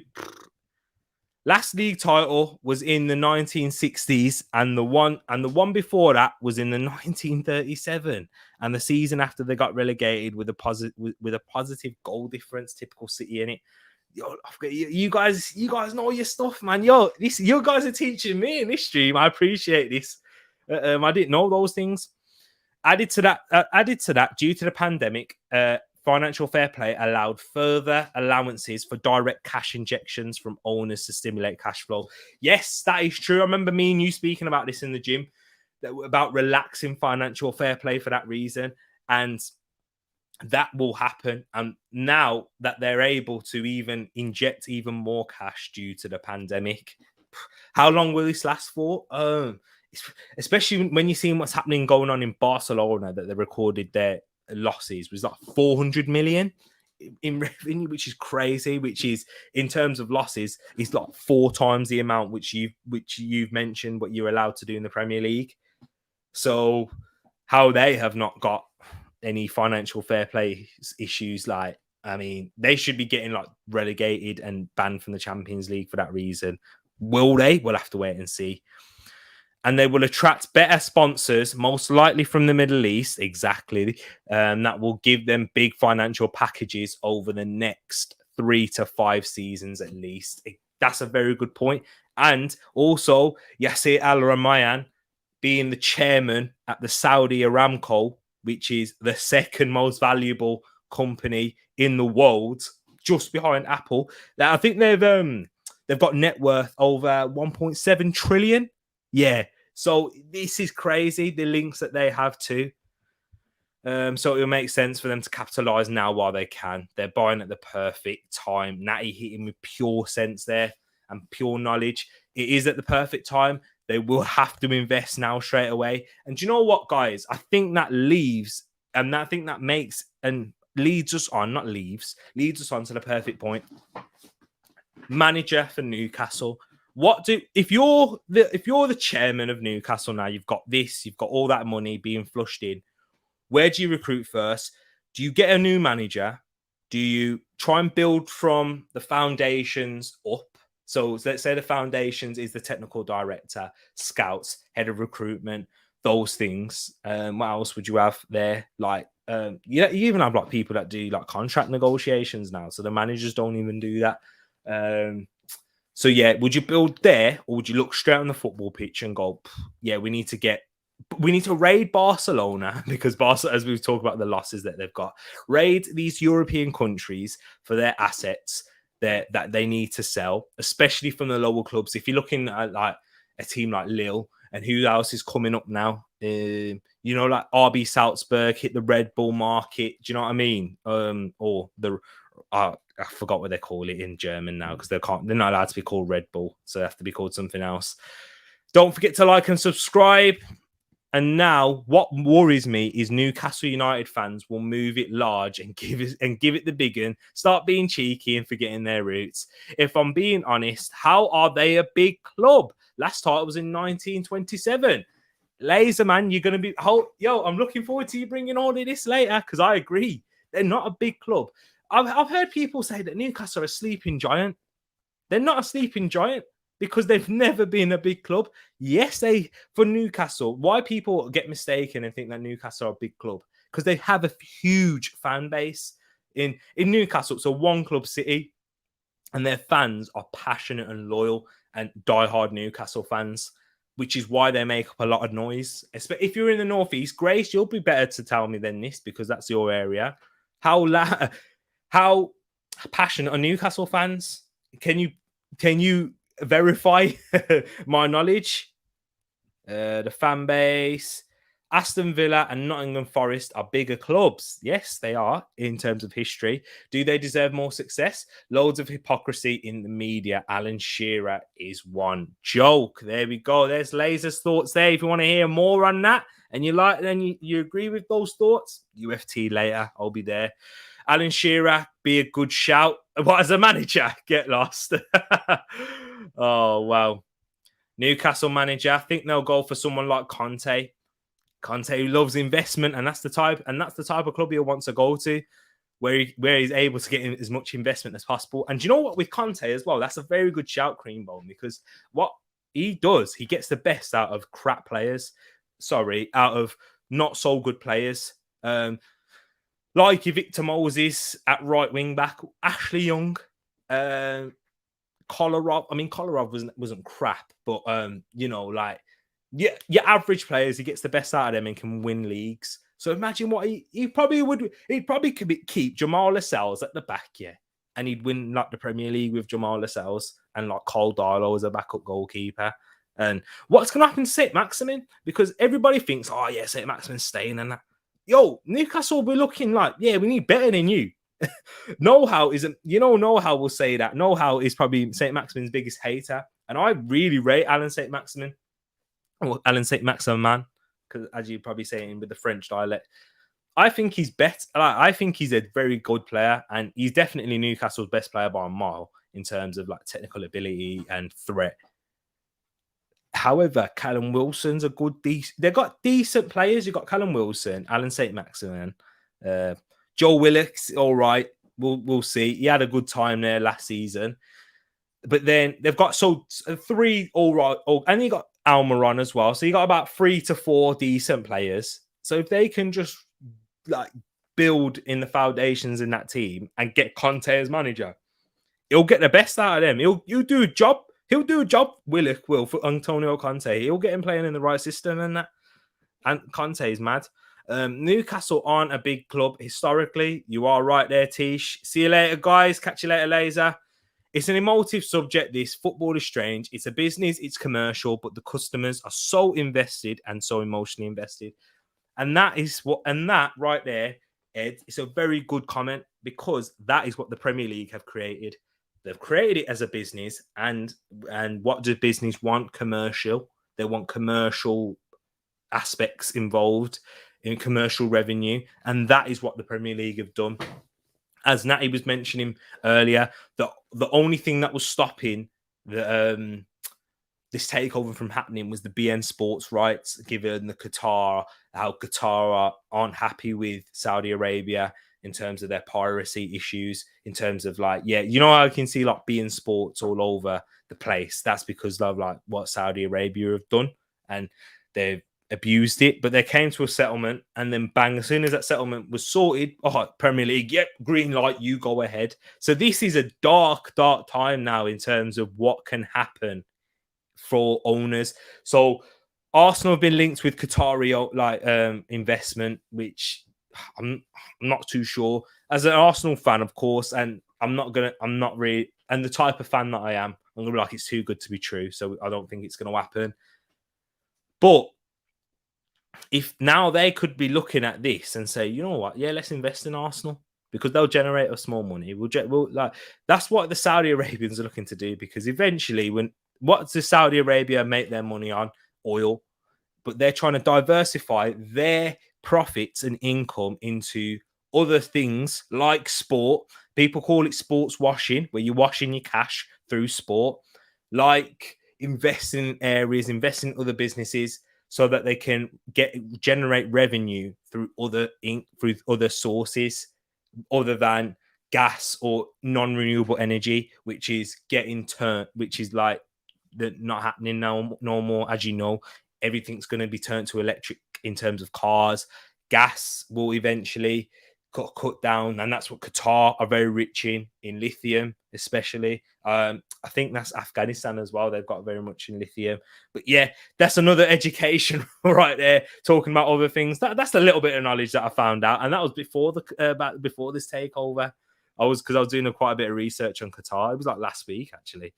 Last league title was in the 1960s, and the one before that was in the 1937. And the season after, they got relegated with a positive goal difference. Typical City in it. Yo, you guys know your stuff, man. Yo, you guys are teaching me in this stream. I appreciate this. I didn't know those things. Added to that, due to the pandemic, financial fair play allowed further allowances for direct cash injections from owners to stimulate cash flow. Yes, that is true. I remember me and you speaking about this in the gym, about relaxing financial fair play for that reason, and that will happen. And now that they're able to even inject even more cash due to the pandemic, how long will this last for? Especially when you're seeing what's happening going on in Barcelona, that they recorded their losses was like 400 million in revenue, which is crazy, which is, in terms of losses, is like 4 times the amount which you've mentioned what you're allowed to do in the Premier League. So how they have not got any financial fair play issues, like, I mean, they should be getting like relegated and banned from the Champions League for that reason. Will they? We'll have to wait and see. And they will attract better sponsors, most likely from the Middle East. Exactly. That will give them big financial packages over the next 3 to 5 seasons at least. That's a very good point. And also, Yasser Al-Rumayyan being the chairman at the Saudi Aramco, which is the second most valuable company in the world, just behind Apple. Now, I think they've got net worth over 1.7 trillion Yeah. So this is crazy, the links that they have too. So it'll make sense for them to capitalize now while they can. They're buying at the perfect time. Natty hitting with pure sense there and pure knowledge. It is at the perfect time. They will have to invest now straight away. And do you know what, guys? I think that leaves, and I think that makes and leads us on, not leaves, leads us on to the perfect point. Manager for Newcastle. If you're the chairman of Newcastle now, you've got all that money being flushed in. Where do you recruit first? Do you get a new manager? Do you try and build from the foundations up? So let's say the foundations is the technical director, scouts, head of recruitment, those things. What else would you have there? Like, you even have like people that do like contract negotiations now. So the managers don't even do that. So yeah, would you build there, or would you look straight on the football pitch and go, yeah, we need to raid Barcelona, because Barcelona, as we've talked about the losses that they've got, raid these European countries for their assets that they need to sell, especially from the lower clubs. If you're looking at like a team like Lille, and who else is coming up now? Like RB Salzburg hit the Red Bull market. Do you know what I mean? Or the I forgot what they call it in German now, because they're not allowed to be called Red Bull, so they have to be called something else. Don't forget to like and subscribe. And now, what worries me is Newcastle United fans will move it large and give it the big one, start being cheeky and forgetting their roots. If I'm being honest, how are they a big club? Last time it was in 1927. Laser man, you're going to be... I'm looking forward to you bringing all of this later, because I agree. They're not a big club. I've heard people say that Newcastle are a sleeping giant. They're not a sleeping giant, because they've never been a big club. Yes, for Newcastle, why people get mistaken and think that Newcastle are a big club? Because they have a huge fan base in Newcastle. It's a one-club city, and their fans are passionate and loyal and diehard Newcastle fans, which is why they make up a lot of noise. If you're in the Northeast, Grace, you'll be better to tell me than this, because that's your area. How passionate are Newcastle fans? Can you verify my knowledge? The fan base, Aston Villa and Nottingham Forest are bigger clubs. Yes, they are in terms of history. Do they deserve more success? Loads of hypocrisy in the media. Alan Shearer is one joke. There we go. There's Laser's thoughts there. If you want to hear more on that and you agree with those thoughts, UFT later. I'll be there. Alan Shearer, be a good shout. What, as a manager? Get lost. Oh, wow. Newcastle manager, I think they'll go for someone like Conte. Conte, who loves investment, and that's the type of club he'll want to go to, where he's able to get in as much investment as possible. And do you know what, with Conte as well, that's a very good shout, Creambone, because what he does, he gets the best out of crap players. Out of not so good players. Like Victor Moses at right wing back, Ashley Young, Kolarov wasn't crap, but your average players, he gets the best out of them and can win leagues. So imagine what he probably would. He'd probably keep Jamal Lascelles at the back, yeah, and he'd win like the Premier League with Jamal Lascelles and like Cole Darlow as a backup goalkeeper. And what's going to happen to St. Maximin? Because everybody thinks, oh yeah, St. Maximin's staying and that. Yo, Newcastle will be looking like, yeah, we need better than you. Know-how isn't, Know-how will say that. Know-how is probably St. Maximin's biggest hater. And I really rate Alan St. Maximin. Or Alan St. Maximin, because as you probably say with the French dialect. I think he's better. I think he's a very good player, and he's definitely Newcastle's best player by a mile in terms of like technical ability and threat. However, Callum Wilson's a good, they've got decent players. You've got Callum Wilson, Alan St. Maximin, Joe Willock's all right. We'll see. He had a good time there last season. But then they've got three all right. And you got Almiron as well. So you got about 3 to 4 decent players. So if they can just like build in the foundations in that team and get Conte as manager, he'll get the best out of them. He'll do a job. He'll do a job. Willock will for Antonio Conte. He'll get him playing in the right system and that. And Conte is mad. Newcastle aren't a big club historically. You are right there, Tish. See you later, guys. Catch you later, Laser. It's an emotive subject. This football is strange. It's a business. It's commercial, but the customers are so invested and so emotionally invested. And that right there, Ed, it's a very good comment because that is what the Premier League have created. They've created it as a business, and what does business want? Commercial. They want commercial aspects involved in commercial revenue, and that is what the Premier League have done. As Natty was mentioning earlier, the only thing that was stopping the this takeover from happening was the BN Sports rights, given the how Qatar aren't happy with Saudi Arabia in terms of their piracy issues, in terms of like, yeah, you know, I can see like BN Sports all over the place. That's because of like what Saudi Arabia have done, and they've abused it. But they came to a settlement, and then bang, as soon as that settlement was sorted, Premier League, yep, green light, you go ahead. So this is a dark time now in terms of what can happen for owners. So Arsenal have been linked with Qatari investment, which I'm not too sure. As an Arsenal fan, of course, and I'm not really, and the type of fan that I am, I'm gonna be like, it's too good to be true. So I don't think it's gonna happen. But if now they could be looking at this and say, you know what, yeah, let's invest in Arsenal because they'll generate us more money. We'll like that's what the Saudi Arabians are looking to do, because eventually, what does Saudi Arabia make their money on? Oil. But they're trying to diversify their profits and income into other things like sport. People call it sports washing, where you're washing your cash through sport, like investing in areas, investing in other businesses so that they can generate revenue through other sources other than gas or non-renewable energy, which is like not happening now no more. As you know, everything's going to be turned to electric in terms of cars. Gas will eventually cut down, and that's what Qatar are very rich in lithium, especially. I think that's Afghanistan as well. They've got very much in lithium. But yeah, that's another education right there, talking about other things. That's a little bit of knowledge that I found out, and that was before this takeover. I was doing quite a bit of research on Qatar. It was like last week, actually.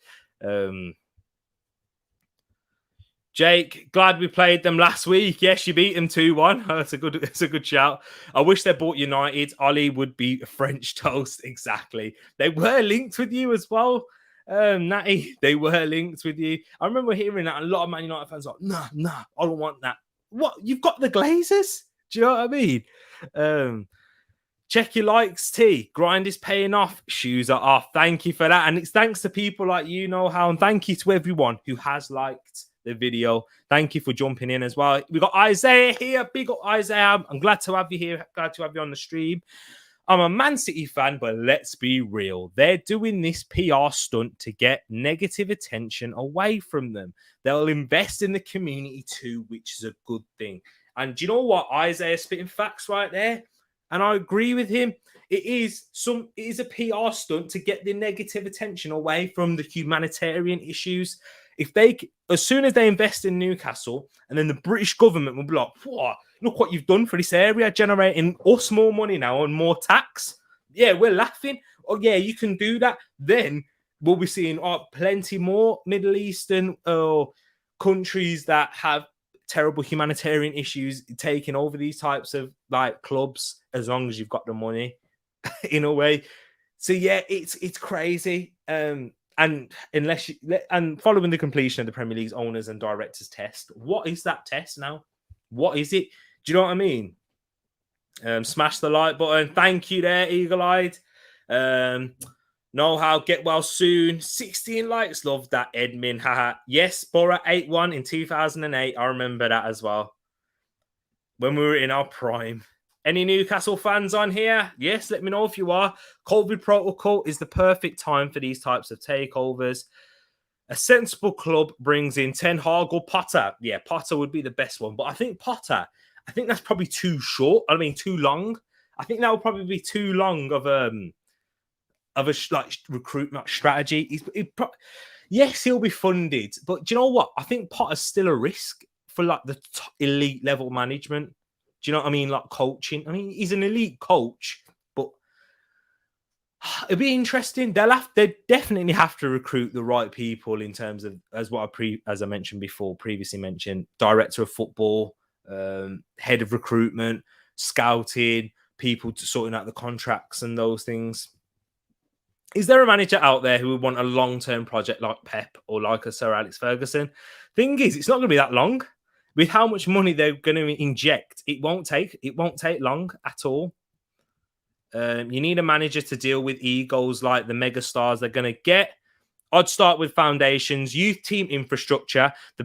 Jake, glad we played them last week. Yes, you beat them 2-1. That's a good shout. I wish they bought United. Ollie would be a French toast. Exactly. They were linked with you as well. Natty, they were linked with you. I remember hearing that. A lot of Man United fans are like, nah, I don't want that. What? You've got the Glazers? Do you know what I mean? Check your likes, T. Grind is paying off. Shoes are off. Thank you for that. And it's thanks to people like you know how. And thank you to everyone who has liked the video. Thank you for jumping in as well. We got Isaiah here. Big up Isaiah. I'm glad to have you here. Glad to have you on the stream. I'm a Man City fan, but let's be real. They're doing this PR stunt to get negative attention away from them. They'll invest in the community too, which is a good thing. And do you know what? Isaiah spitting facts right there. And I agree with him. It is a PR stunt to get the negative attention away from the humanitarian issues. As soon as they invest in Newcastle, and then the British government will be like, look what you've done for this area, generating us more money now and more tax. Yeah, we're laughing. Oh, yeah, you can do that. Then we'll be seeing plenty more Middle Eastern countries that have terrible humanitarian issues taking over these types of like clubs, as long as you've got the money in a way. So yeah, it's crazy. And following the completion of the Premier League's owners and directors test, what is that test now? What is it? Do you know what I mean? Smash the like button. Thank you there, Eagle Eyed. Know how, get well soon. 16 likes. Love that, Edmin. Haha. Yes, Borough 8-1 in 2008. I remember that as well. When we were in our prime. Any Newcastle fans on here? Yes, let me know if you are. COVID protocol is the perfect time for these types of takeovers. A sensible club brings in Ten Hag or Potter. Yeah, Potter would be the best one. But I think that's probably too short. I mean, too long. I think that would probably be too long of a recruitment strategy. Yes, he'll be funded, but do you know what? I think Potter's still a risk for like the elite level management. Do you know what I mean? Like coaching. I mean, he's an elite coach, but It'd be interesting. They definitely have to recruit the right people in terms of as I mentioned before, previously mentioned, director of football, head of recruitment, scouting, people to sorting out the contracts and those things. Is there a manager out there who would want a long-term project like Pep or like a Sir Alex Ferguson? Thing is, it's not going to be that long. With how much money they're going to inject, it won't take long at all. You need a manager to deal with egos like the mega stars they're going to get. I'd start with foundations, youth team infrastructure, the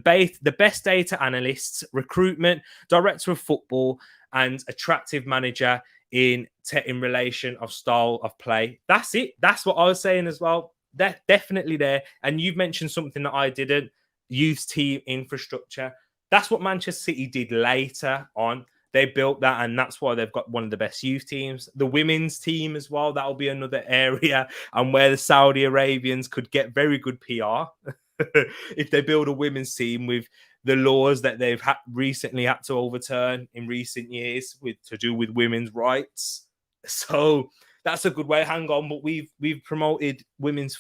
best data analysts, recruitment, director of football, and attractive manager in relation of style of play. That's it. That's what I was saying as well. They're definitely there. And you've mentioned something that I didn't. Youth team infrastructure. That's what Manchester City did later on. They built that, and that's why they've got one of the best youth teams. The women's team as well, that'll be another area, and where the Saudi Arabians could get very good PR if they build a women's team with the laws that they've recently had to overturn in recent years to do with women's rights. So that's a good way. Hang on, but we've promoted women's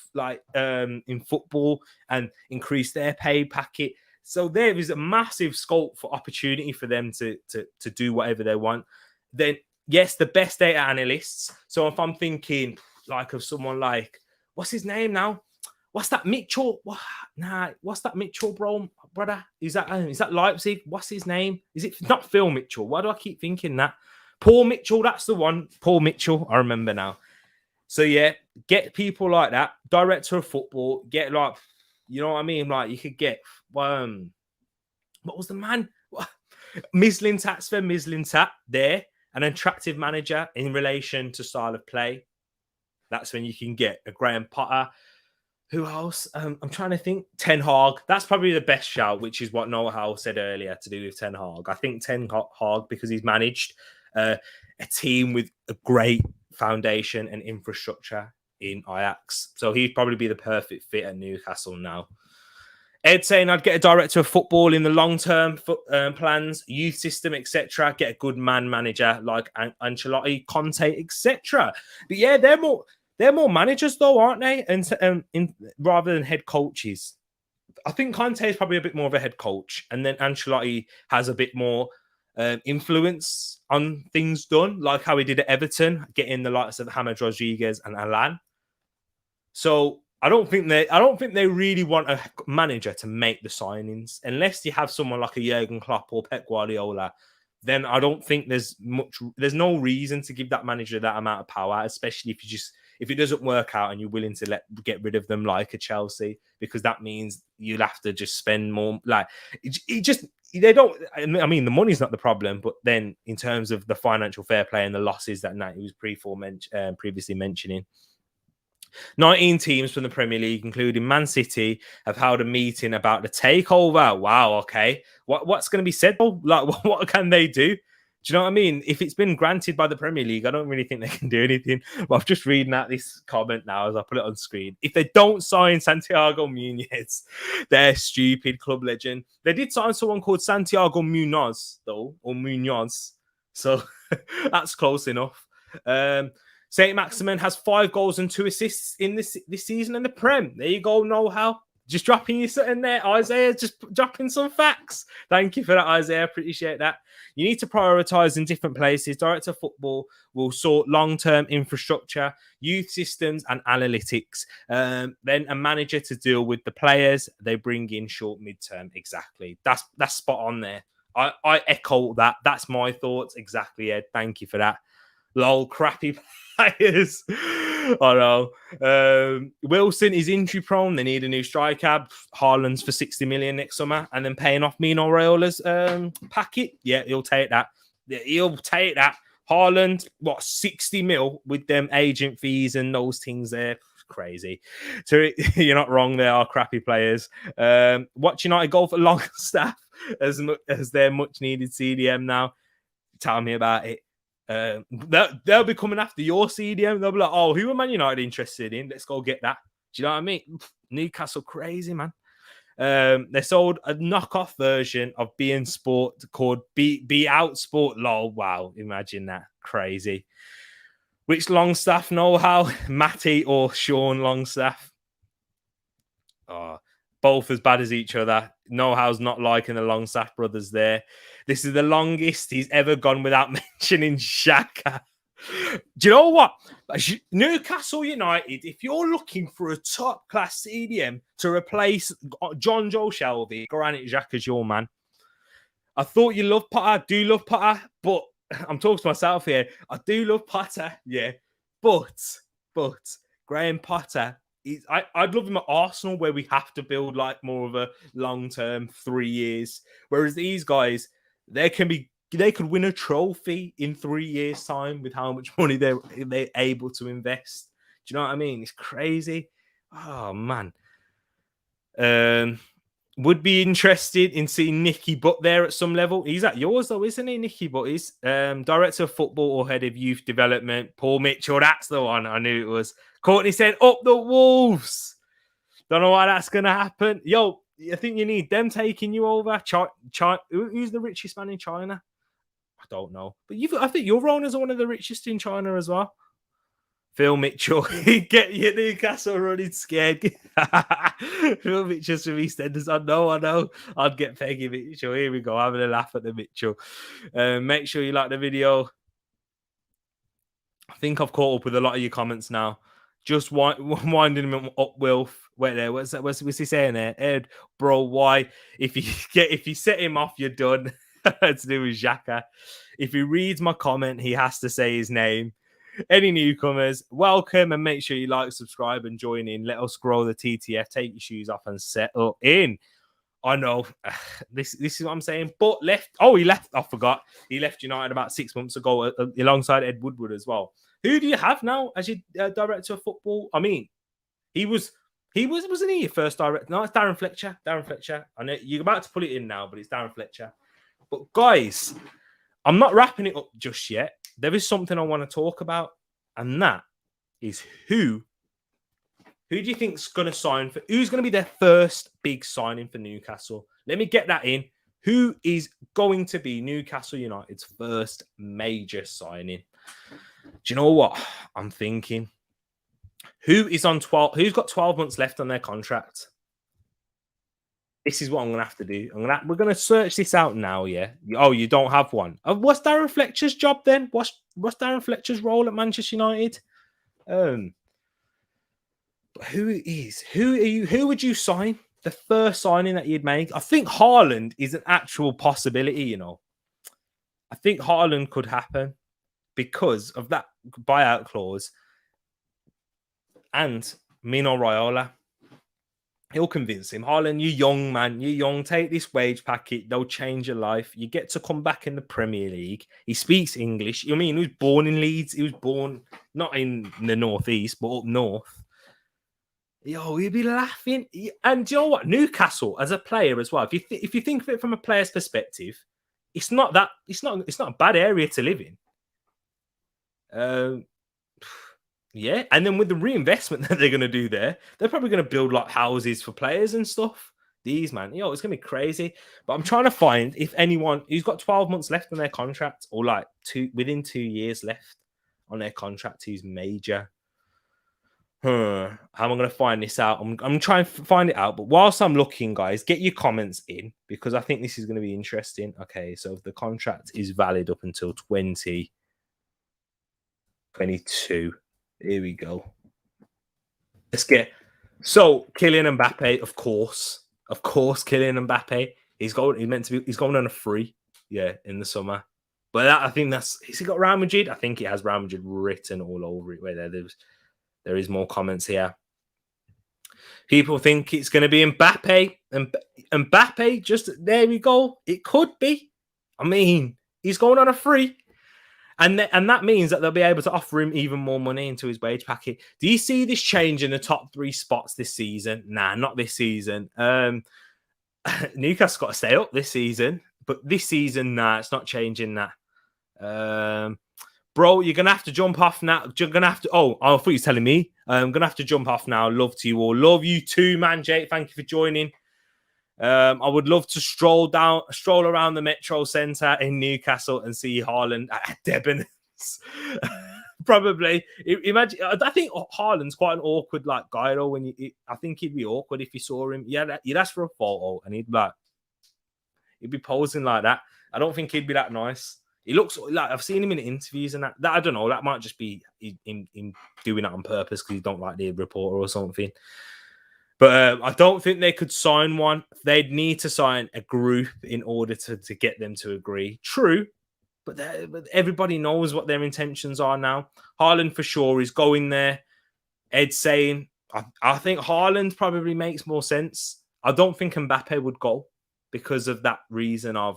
in football and increased their pay packet. So there is a massive scope for opportunity for them to do whatever they want. Then, yes, the best data analysts. So if I'm thinking like of someone like, what's his name now? What's that Mitchell? What's that Mitchell, brother? Is that Leipzig? What's his name? Is it not Phil Mitchell? Why do I keep thinking that? Paul Mitchell, that's the one. Paul Mitchell, I remember now. So yeah, get people like that. Director of football, get like, you know what I mean? Like you could get what was the man? Mislintat there, an attractive manager in relation to style of play. That's when you can get a Graham Potter. Who else? I'm trying to think. Ten Hag. That's probably the best shout, which is what Noah Howe said earlier to do with Ten Hag. I think Ten Hag, because he's managed a team with a great foundation and infrastructure in Ajax. So he'd probably be the perfect fit at Newcastle now. Ed saying I'd get a director of football in the long-term plans, youth system, etc. Get a good manager like Ancelotti, Conte, etc. But yeah, they're more managers though, aren't they? And rather than head coaches. I think Conte is probably a bit more of a head coach, and then Ancelotti has a bit more influence on things done, like how he did at Everton, getting the likes of James Rodriguez and Alan. So I don't think they really want a manager to make the signings, unless you have someone like a Jurgen Klopp or Pep Guardiola. Then I don't think there's no reason to give that manager that amount of power, especially if it doesn't work out and you're willing to get rid of them like a Chelsea, because that means you'll have to just spend more. Like they don't. I mean, the money's not the problem, but then in terms of the financial fair play and the losses that Nat was previously mentioning. 19 teams from the Premier League, including Man City, have held a meeting about the takeover. Wow, okay. What's going to be said? Like, what can they do? Do you know what I mean? If it's been granted by the Premier League, I don't really think they can do anything. But I'm just reading out this comment now as I put it on screen. If they don't sign Santiago Munoz, they're stupid club legend. They did sign someone called Santiago Munoz, though, or Munoz. So that's close enough. St. Maximin has 5 goals and 2 assists in this season in the Prem. There you go, know-how. Just dropping you something there, Isaiah. Just dropping some facts. Thank you for that, Isaiah. Appreciate that. You need to prioritise in different places. Director of football will sort long-term infrastructure, youth systems, and analytics. Then a manager to deal with the players. They bring in short, mid-term. Exactly. That's spot on there. I echo that. That's my thoughts. Exactly, Ed. Thank you for that. Lol, crappy players. I know. Wilson is injury prone. They need a new striker. Haaland's for 60 million next summer, and then paying off Mino Raiola's packet. Yeah, he'll take that. He'll take that. Haaland, 60 mil with them agent fees and those things there. Crazy. So you're not wrong. They are crappy players. Watch United go for Longstaff as their much needed CDM now. Tell me about it. They'll be coming after your CDM. They'll be like, oh, who are Man United interested in? Let's go get that. Do you know what I mean? Newcastle crazy, man. They sold a knockoff version of beIN Sport called Be Out Sport. Lol. Wow. Imagine that. Crazy. Which Longstaff know-how, Matty or Sean Longstaff? Oh, both as bad as each other. Know-how's not liking the Longstaff brothers there. This is the longest he's ever gone without mentioning Xhaka. Do you know what? Newcastle United, if you're looking for a top-class CDM to replace John Joe Shelby, Granit Xhaka's your man. I thought you loved Potter. I do love Potter, but I'm talking to myself here. I do love Potter, yeah. But Graham Potter, I'd love him at Arsenal where we have to build like more of a long-term 3 years. Whereas these guys, they could win a trophy in 3 years' time with how much money they're able to invest. Do you know what I mean? It's crazy. Oh man. Would be interested in seeing Nicky Butt there at some level. He's at yours though, isn't he? Nicky Butt is director of football or head of youth development. Paul Mitchell, that's the one. I knew it was. Courtney said, "Up the Wolves." Don't know why that's gonna happen. Yo, I think you need them taking you over. Who's the richest man in China? I don't know, but I think your owners are one of the richest in China as well. Phil Mitchell, get your Newcastle running scared. Phil Mitchell's from EastEnders. I know. I'd get Peggy Mitchell. Here we go, having a laugh at the Mitchell. Make sure you like the video. I think I've caught up with a lot of your comments now. Just winding him up, Wilf. Wait there. What's he saying there? Ed, bro, why? If you set him off, you're done. To do with Xhaka. If he reads my comment, he has to say his name. Any newcomers, welcome, and make sure you like, subscribe, and join in. Let us grow the TTF. Take your shoes off and settle in. I know this is what I'm saying. But he left. I forgot. He left United about 6 months ago alongside Ed Woodward as well. Who do you have now as your director of football? I mean, wasn't he your first director? No, it's Darren Fletcher. I know you're about to put it in now, but it's Darren Fletcher. But guys, I'm not wrapping it up just yet. There is something I want to talk about, and that is who do you think's going to sign for? Who's going to be their first big signing for Newcastle? Let me get that in. Who is going to be Newcastle United's first major signing? Do you know what I'm thinking? Who's got 12 months left on their contract? This is what I'm going to have to do. We're going to search this out now, yeah? Oh, you don't have one. What's Darren Fletcher's job then? What's Darren Fletcher's role at Manchester United? Who would you sign? The first signing that you'd make? I think Haaland is an actual possibility, you know. I think Haaland could happen because of that buyout clause. And Mino Raiola. He'll convince him. Haaland, you young man, take this wage packet. They'll change your life. You get to come back in the Premier League. He speaks English. I mean, he was born in Leeds. He was born not in the northeast, but up north. Yo, he'd be laughing. And you know what? Newcastle as a player as well. If you think of it from a player's perspective, it's not a bad area to live in. Yeah, and then with the reinvestment that they're going to do there, they're probably going to build like houses for players and stuff. It's going to be crazy. But I'm trying to find if anyone who's got 12 months left on their contract or like within 2 years left on their contract who's major. How am I going to find this out? I'm trying to find it out. But whilst I'm looking, guys, get your comments in because I think this is going to be interesting. Okay, so the contract is valid up until 2022. Here we go. Let's get Kylian Mbappe, of course, Kylian Mbappe. He's going on a free, in the summer. But I think has he got Real Madrid? I think it has Real Madrid written all over it. Where there is more comments here. People think it's going to be Mbappe, and Mbappe. Just there we go. It could be. I mean, he's going on a free. And that means that they'll be able to offer him even more money into his wage packet. Do you see this change in the top 3 spots this season? Nah, not this season. Newcastle got to stay up this season. But this season, nah, it's not changing that. Bro, you're going to have to jump off now. You're going to have to... Oh, I thought you were telling me. I'm going to have to jump off now. Love to you all. Love you too, man, Jake. Thank you for joining. I would love to stroll around the Metro Centre in Newcastle and see Haaland at Debenhams. Probably. Imagine. I think Haaland's quite an awkward like guy though. I think he'd be awkward if you saw him. Yeah, you'd ask for a photo, and he'd be posing like that. I don't think he'd be that nice. He looks like I've seen him in interviews and that I don't know. That might just be him doing that on purpose because he don't like the reporter or something. But I don't think they could sign one. They'd need to sign a group in order to get them to agree. True, but everybody knows what their intentions are now. Haaland for sure is going there. Ed's saying, I think Haaland probably makes more sense. I don't think Mbappe would go because of that reason of,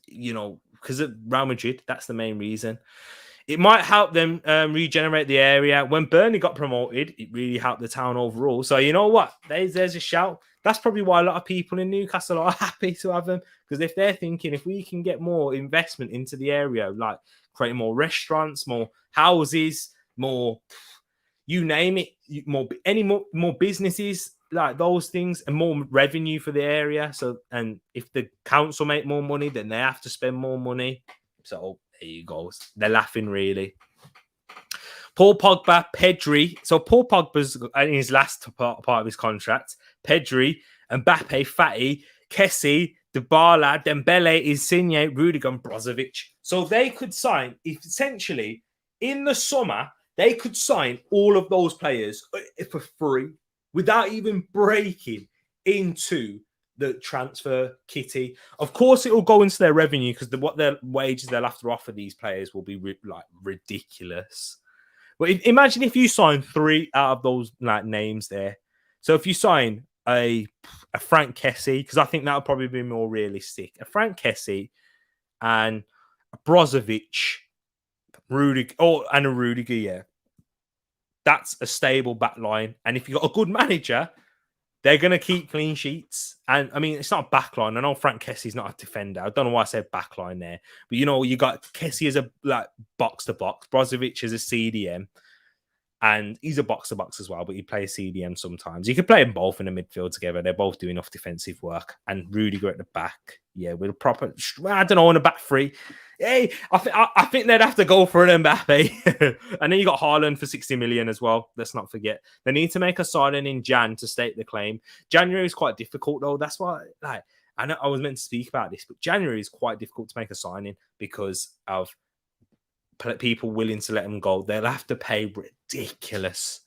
because of Real Madrid. That's the main reason. It might help them regenerate the area. When Burnley got promoted, it really helped the town overall. So you know what? There's a shout. That's probably why a lot of people in Newcastle are happy to have them. Because if they're thinking, if we can get more investment into the area, like creating more restaurants, more houses, more, you name it, more businesses, like those things, and more revenue for the area. So, and if the council make more money, then they have to spend more money. So there you go. They're laughing, really. Paul Pogba, Pedri. So Paul Pogba's in his last part of his contract. Pedri, Mbappe, Fati, Kessie, Dybala, Dembele, Insigne, Rudiger, and Brozovic. So they could sign, essentially, in the summer, they could sign all of those players for free without even breaking into the transfer kitty. Of course, it will go into their revenue because what their wages they'll have to offer these players will be ridiculous. But imagine if you sign 3 out of those names there. So if you sign a Frank Kessie, because I think that would probably be more realistic, a Frank Kessie and a Brozovic, Rudiger, and a Rudiger, yeah. That's a stable back line. And if you've got a good manager, they're going to keep clean sheets. And I mean, it's not a back line. I know Frank Kessie's not a defender. I don't know why I said back line there. But you got Kessie as a box to box, Brozovic as a CDM. And he's a box to box as well, but he plays CDM sometimes. You could play them both in the midfield together. They're both doing enough defensive work. And Rudiger at the back, yeah, with a proper, I don't know, on a back three. Hey, I think they'd have to go for an Mbappe. And then you got Haaland for 60 million as well. Let's not forget. They need to make a signing in Jan to state the claim. January is quite difficult, though. That's why, I know I was meant to speak about this, but January is quite difficult to make a signing because of people willing to let them go. They'll have to pay ridiculous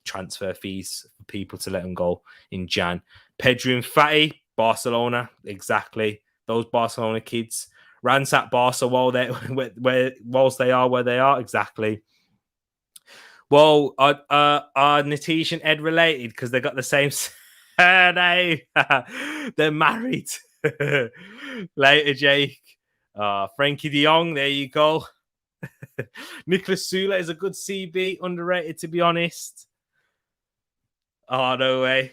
transfer fees for people to let them go in Jan. Pedri and Fati, Barcelona, exactly. Those Barcelona kids ransack Barca whilst they are where they are, exactly. Well, are Natish and Ed related because they got the same surname? They're married. Later, Jake. Frankie de Jong, there you go. Nicholas Sula is a good CB, underrated to be honest. Oh, no way.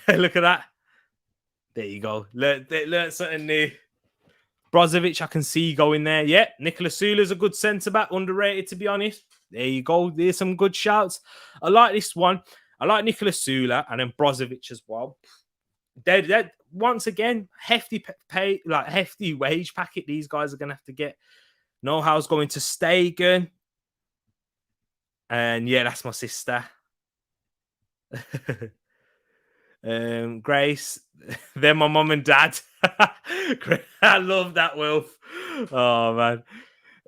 Look at that. There you go. Learn something new. Brozovic, I can see going there. Yeah, Nicholas Sula is a good centre-back, underrated to be honest. There you go. There's some good shouts. I like this one. I like Nicholas Sula and then Brozovic as well. They're once again, hefty wage packet these guys are going to have to get. Know-how's going to Stegen. And yeah, that's my sister. Grace. They're my mum and dad. I love that, Wilf. Oh, man.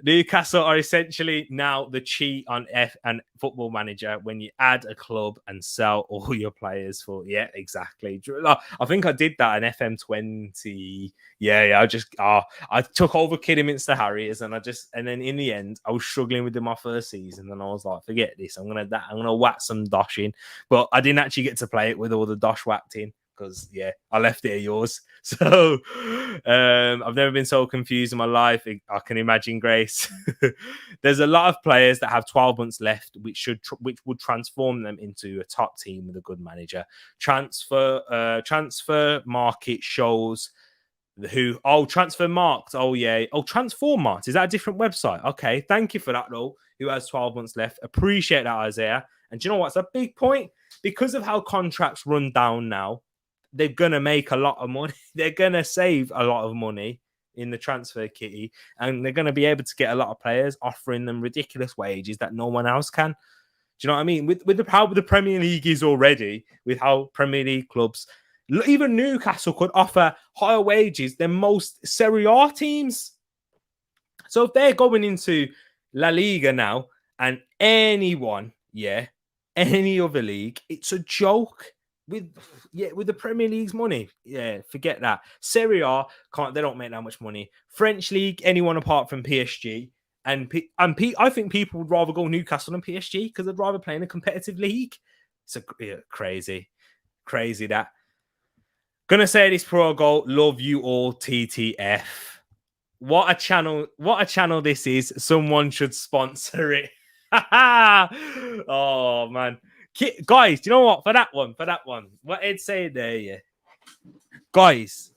Newcastle are essentially now the cheat on F and Football Manager when you add a club and sell all your players for. Yeah, exactly. I think I did that in FM20. Yeah. I took over Kidderminster Harriers and then in the end I was struggling with them my first season and I was like, forget this. I'm gonna whack some dosh in, but I didn't actually get to play it with all the dosh whacked in. Because, yeah, I left it at yours. So, I've never been so confused in my life. I can imagine, Grace. There's a lot of players that have 12 months left, which would transform them into a top team with a good manager. Transfer market shows who... Oh, Transfer Marked. Oh, yeah. Oh, Transform Marked. Is that a different website? Okay, thank you for that, though. Who has 12 months left. Appreciate that, Isaiah. And do you know what's a big point? Because of how contracts run down now, they're going to make a lot of money. They're going to save a lot of money in the transfer kitty, and they're going to be able to get a lot of players, offering them ridiculous wages that no one else can. Do you know what I mean? With how the Premier League is already, with how Premier League clubs, even Newcastle could offer higher wages than most Serie A teams. So if they're going into La Liga now and anyone, any other league, it's a joke. With the Premier League's money, forget that. Serie A they don't make that much money. French league, anyone apart from PSG, and I think people would rather go Newcastle than PSG because they'd rather play in a competitive league. It's crazy that. Gonna say this before I go. Love you all, TTF. What a channel this is. Someone should sponsor it. Oh man. Guys, do you know what? For that one, what Ed said there, guys,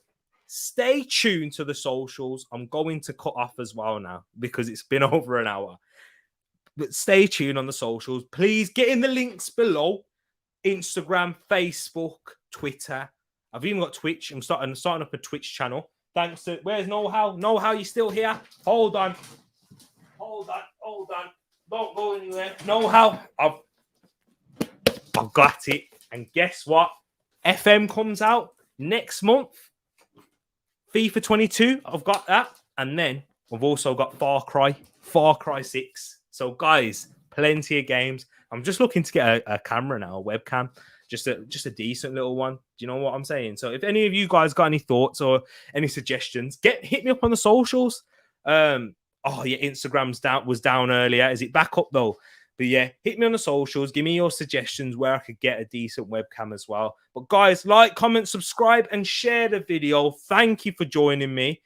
stay tuned to the socials. I'm going to cut off as well now because it's been over an hour. But stay tuned on the socials. Please get in the links below. Instagram, Facebook, Twitter. I've even got Twitch. I'm starting up a Twitch channel. Thanks to where's Know-How? Know-How, you still here? Hold on. Don't go anywhere. Know-How. I've got it. And guess what? FM comes out next month. FIFA 22. I've got that. And then we've also got Far Cry 6. So guys, plenty of games. I'm just looking to get a camera now, a webcam. Just a decent little one. Do you know what I'm saying? So if any of you guys got any thoughts or any suggestions, hit me up on the socials. Instagram's was down earlier. Is it back up though? But yeah, hit me on the socials. Give me your suggestions where I could get a decent webcam as well. But guys, like, comment, subscribe, and share the video. Thank you for joining me.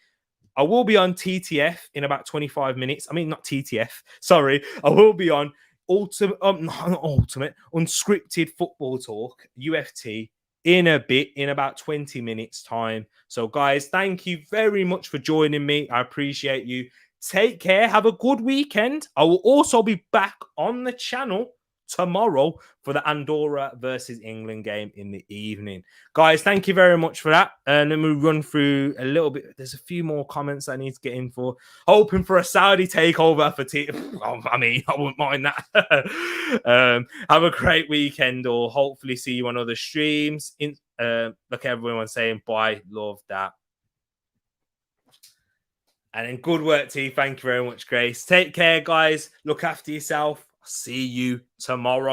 I will be on TTF in about 25 minutes. I mean, not TTF. Sorry. I will be on unscripted football talk, UFT, in about 20 minutes time. So guys, thank you very much for joining me. I appreciate you. Take care. Have a good weekend. I will also be back on the channel tomorrow for the Andorra versus England game in the evening. Guys, thank you very much for that. And then we run through a little bit. There's a few more comments I need to get in for. Hoping for a Saudi takeover for I wouldn't mind that. Have a great weekend, or hopefully see you on other streams. Look, everyone saying bye. Love that. And then good work to you. Thank you very much, Grace. Take care, guys. Look after yourself. See you tomorrow.